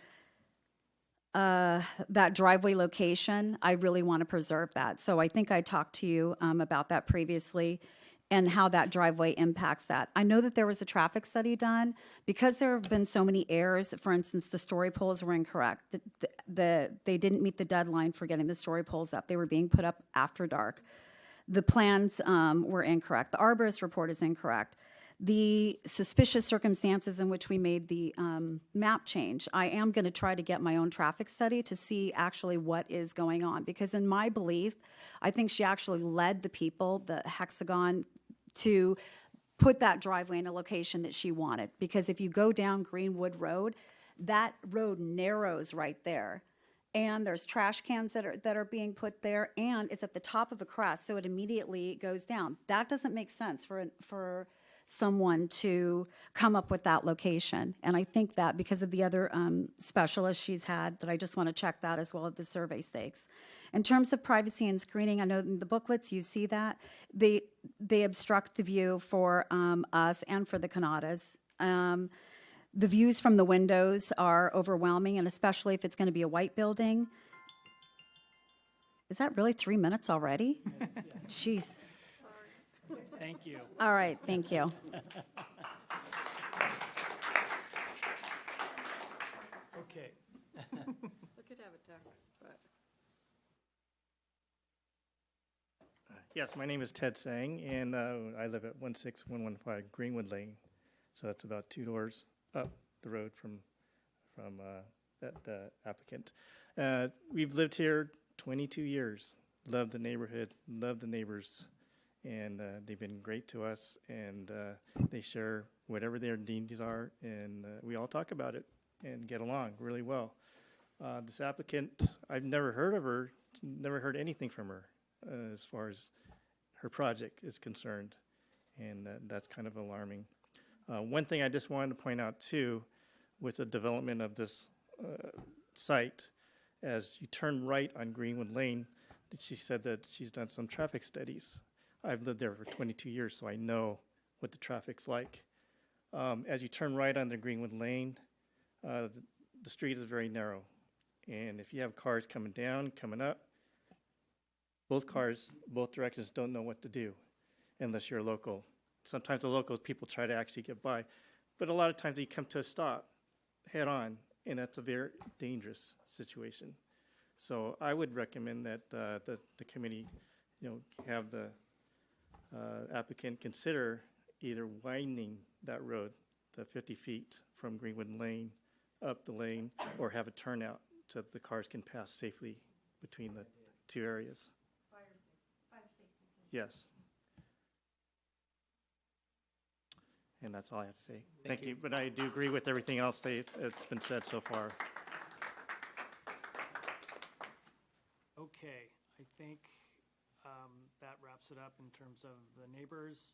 that driveway location, I really want to preserve that. So I think I talked to you about that previously and how that driveway impacts that. I know that there was a traffic study done. Because there have been so many errors, for instance, the story poles were incorrect. They didn't meet the deadline for getting the story poles up. They were being put up after dark. The plans were incorrect. The arborist report is incorrect. The suspicious circumstances in which we made the map change, I am going to try to get my own traffic study to see actually what is going on. Because in my belief, I think she actually led the people, the hexagon, to put that driveway in a location that she wanted. Because if you go down Greenwood Road, that road narrows right there. And there's trash cans that are being put there, and it's at the top of a crest, so it immediately goes down. That doesn't make sense for someone to come up with that location. And I think that because of the other specialists she's had, that I just want to check that as well as the survey stakes. In terms of privacy and screening, I know in the booklets you see that. They obstruct the view for us and for the Canadas. The views from the windows are overwhelming, and especially if it's going to be a white building. Is that really 3 minutes already? Jeez. Thank you. All right, thank you. Okay. Look at Avatar. But Yes, my name is Ted Sang, and I live at 16115 Greenwood Lane. So that's about 2 doors up the road from the applicant. We've lived here 22 years. Love the neighborhood, love the neighbors, and they've been great to us, and they share whatever their needs are, and we all talk about it and get along really well. This applicant, I've never heard of her, never heard anything from her as far as her project is concerned, and that's kind of alarming. One thing I just wanted to point out too, with the development of this site, as you turn right on Greenwood Lane, she said that she's done some traffic studies. I've lived there for 22 years, so I know what the traffic's like. As you turn right on the Greenwood Lane, the street is very narrow. And if you have cars coming down, coming up, both cars, both directions don't know what to do unless you're a local. Sometimes the local people try to actually get by. But a lot of times you come to a stop head on, and that's a very dangerous situation. So I would recommend that the committee, have the applicant consider either widening that road, the 50 feet from Greenwood Lane up the lane, or have a turnout so that the cars can pass safely between the two areas. Fire safety. Yes. And that's all I have to say. Thank you. But I do agree with everything else that's been said so far. Okay, I think that wraps it up in terms of the neighbors.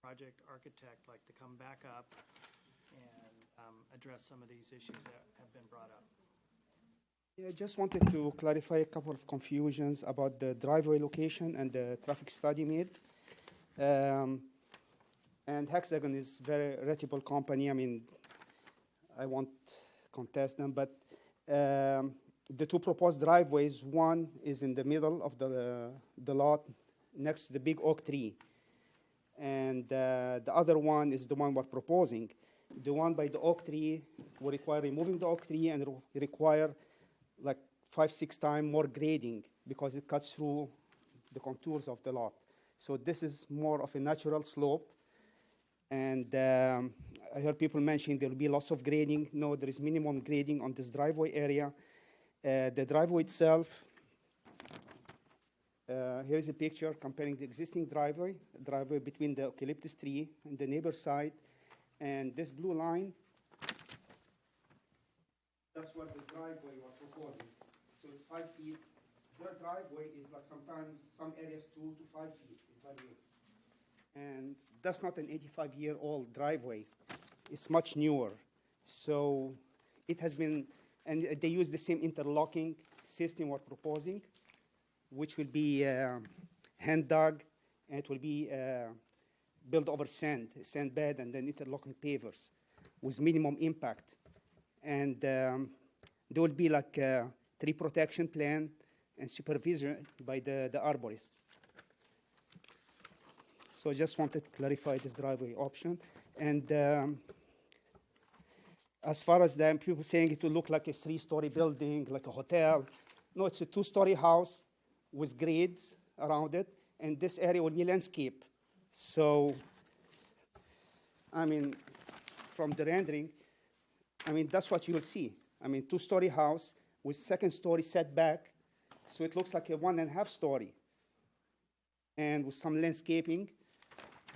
Project architect like to come back up and address some of these issues that have been brought up. Yeah, I just wanted to clarify a couple of confusions about the driveway location and the traffic study made. And Hexagon is very reputable company. I mean, I won't contest them, but the two proposed driveways, one is in the middle of the lot next to the big oak tree. And the other one is the one we're proposing. The one by the oak tree will require removing the oak tree and require like 5-6 times more grading because it cuts through the contours of the lot. So this is more of a natural slope. And I heard people mentioning there will be lots of grading. No, there is minimum grading on this driveway area. The driveway itself, here is a picture comparing the existing driveway between the eucalyptus tree and the neighbor side. And this blue line, that's what the driveway was proposing. So it's 5 feet. Their driveway is like sometimes some areas 2 to 5 feet. It varies. And that's not an 85-year-old driveway. It's much newer. So it has been, and they use the same interlocking system we're proposing, which will be hand dug, and it will be built over sand bed, and then interlocking pavers with minimum impact. And there will be like a tree protection plan and supervision by the arborist. So I just wanted to clarify this driveway option. And as far as the people saying it will look like a 3-story building, like a hotel, no, it's a 2-story house with grades around it, and this area will be landscape. So, I mean, from the rendering, I mean, that's what you'll see. I mean, 2-story house with 2nd-story setback, so it looks like a 1.5-story, and with some landscaping,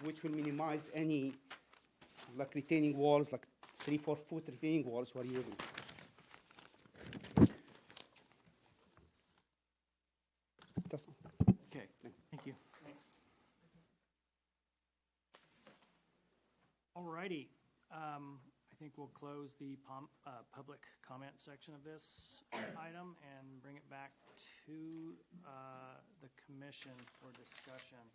which will minimize any like retaining walls, like 3-4 foot retaining walls we're using. That's all. Okay, thank you. Thanks. All righty. I think we'll close the public comment section of this item and bring it back to the commission for discussion.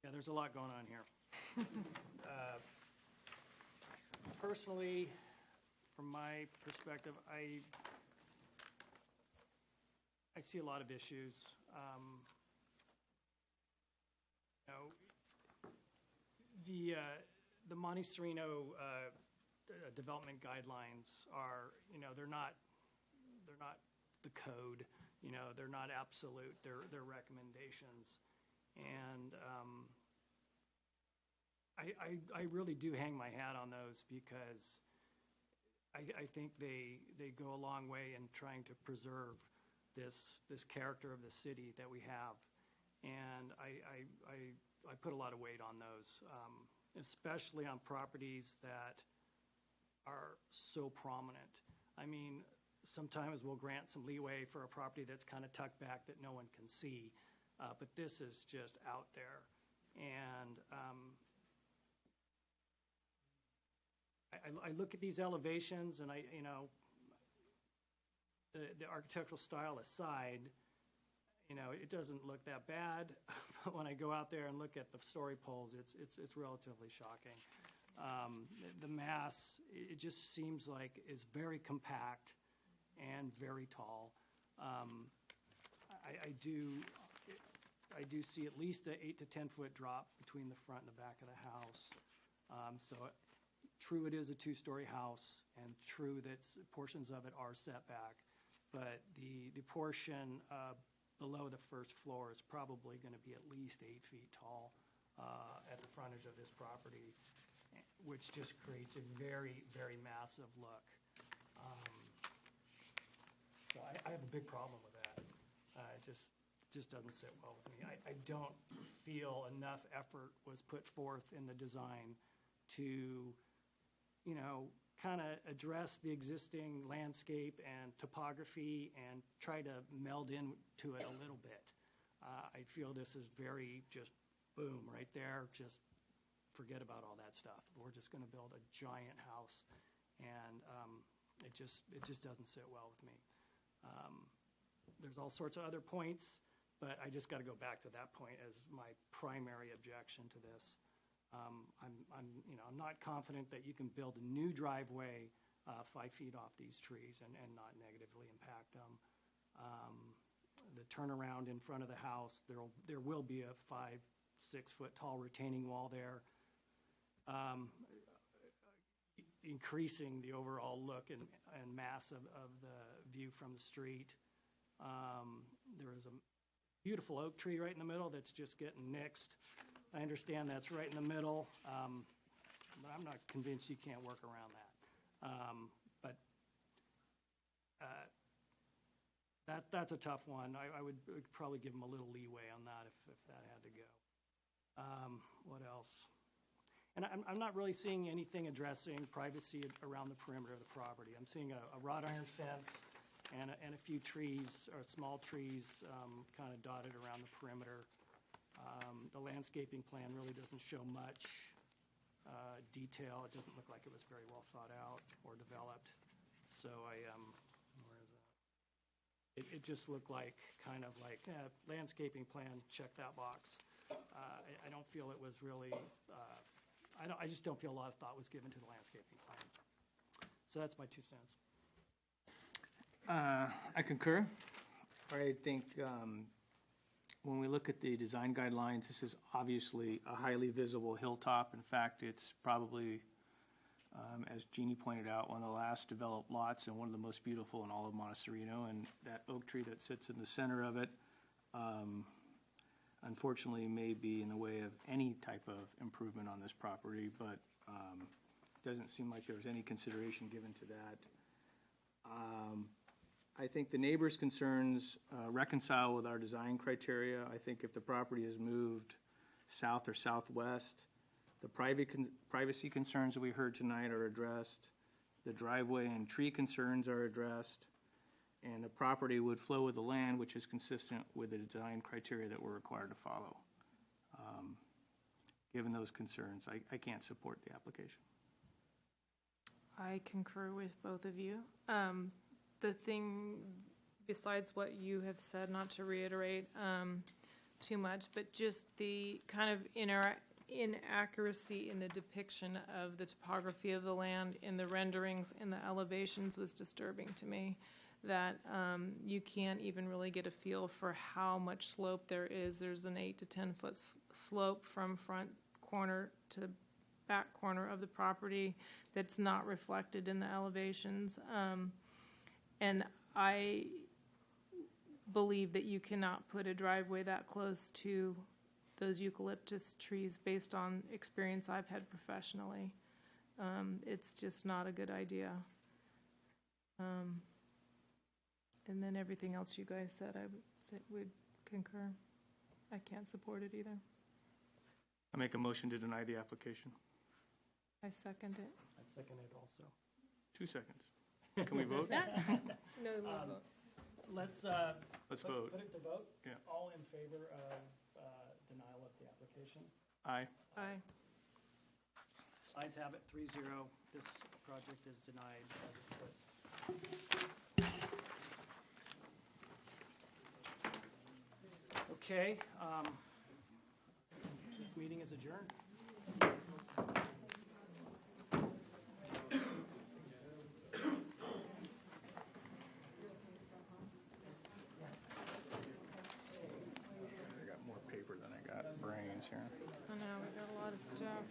Yeah, there's a lot going on here. Personally, from my perspective, I see a lot of issues. The Monte Sereno development guidelines are, they're not the code. They're not absolute. They're recommendations, and I really do hang my hat on those because I think they go a long way in trying to preserve this character of the city that we have. And I put a lot of weight on those, especially on properties that are so prominent. I mean, sometimes we'll grant some leeway for a property that's kind of tucked back that no one can see, but this is just out there. And I look at these elevations, and the architectural style aside, it doesn't look that bad. But when I go out there and look at the story poles, it's relatively shocking. The mass, it just seems like is very compact and very tall. I do see at least an 8 to 10 foot drop between the front and the back of the house. So true, it is a two-story house, and true that portions of it are set back, but the portion below the first floor is probably going to be at least 8 feet tall at the frontage of this property, which just creates a very, very massive look. So I have a big problem with that. It just doesn't sit well with me. I don't feel enough effort was put forth in the design to, kind of address the existing landscape and topography and try to meld into it a little bit. I feel this is very just boom right there, just forget about all that stuff. We're just going to build a giant house, and it just doesn't sit well with me. There's all sorts of other points, but I just got to go back to that point as my primary objection to this. I'm not confident that you can build a new driveway 5 feet off these trees and not negatively impact them. The turnaround in front of the house, there will be a 5-6 foot tall retaining wall there, increasing the overall look and mass of the view from the street. There is a beautiful oak tree right in the middle that's just getting nixed. I understand that's right in the middle, but I'm not convinced you can't work around that. But that's a tough one. I would probably give them a little leeway on that if that had to go. What else? And I'm not really seeing anything addressing privacy around the perimeter of the property. I'm seeing a wrought iron fence and a few trees, or small trees, kind of dotted around the perimeter. The landscaping plan really doesn't show much detail. It doesn't look like it was very well thought out or developed. So where is that? It just looked like kind of like landscaping plan, check that box. I don't feel it was really, I just don't feel a lot of thought was given to the landscaping plan. So that's my 2 cents. I concur. I think when we look at the design guidelines, this is obviously a highly visible hilltop. In fact, it's probably, as Jeannie pointed out, one of the last developed lots and one of the most beautiful in all of Monte Sereno. And that oak tree that sits in the center of it, unfortunately, may be in the way of any type of improvement on this property, but doesn't seem like there was any consideration given to that. I think the neighbors' concerns reconcile with our design criteria. I think if the property is moved south or southwest, the privacy concerns that we heard tonight are addressed, the driveway and tree concerns are addressed, and the property would flow with the land, which is consistent with the design criteria that we're required to follow. Given those concerns, I can't support the application. I concur with both of you. The thing, besides what you have said, not to reiterate too much, but just the kind of inaccuracy in the depiction of the topography of the land in the renderings in the elevations was disturbing to me. That you can't even really get a feel for how much slope there is. There's an 8 to 10 foot slope from front corner to back corner of the property that's not reflected in the elevations. And I believe that you cannot put a driveway that close to those eucalyptus trees based on experience I've had professionally. It's just not a good idea. And then everything else you guys said, I would concur. I can't support it either. I make a motion to deny the application. I second it. I second it also. 2 seconds. Can we vote? No, we vote. Let's Let's vote. Put it to vote. Yeah. All in favor of denial of the application? Aye. Aye. Ayes have it, 3-0. This project is denied as it sits. Okay, meeting is adjourned. I got more paper than I got brains here. I know, we got a lot of stuff.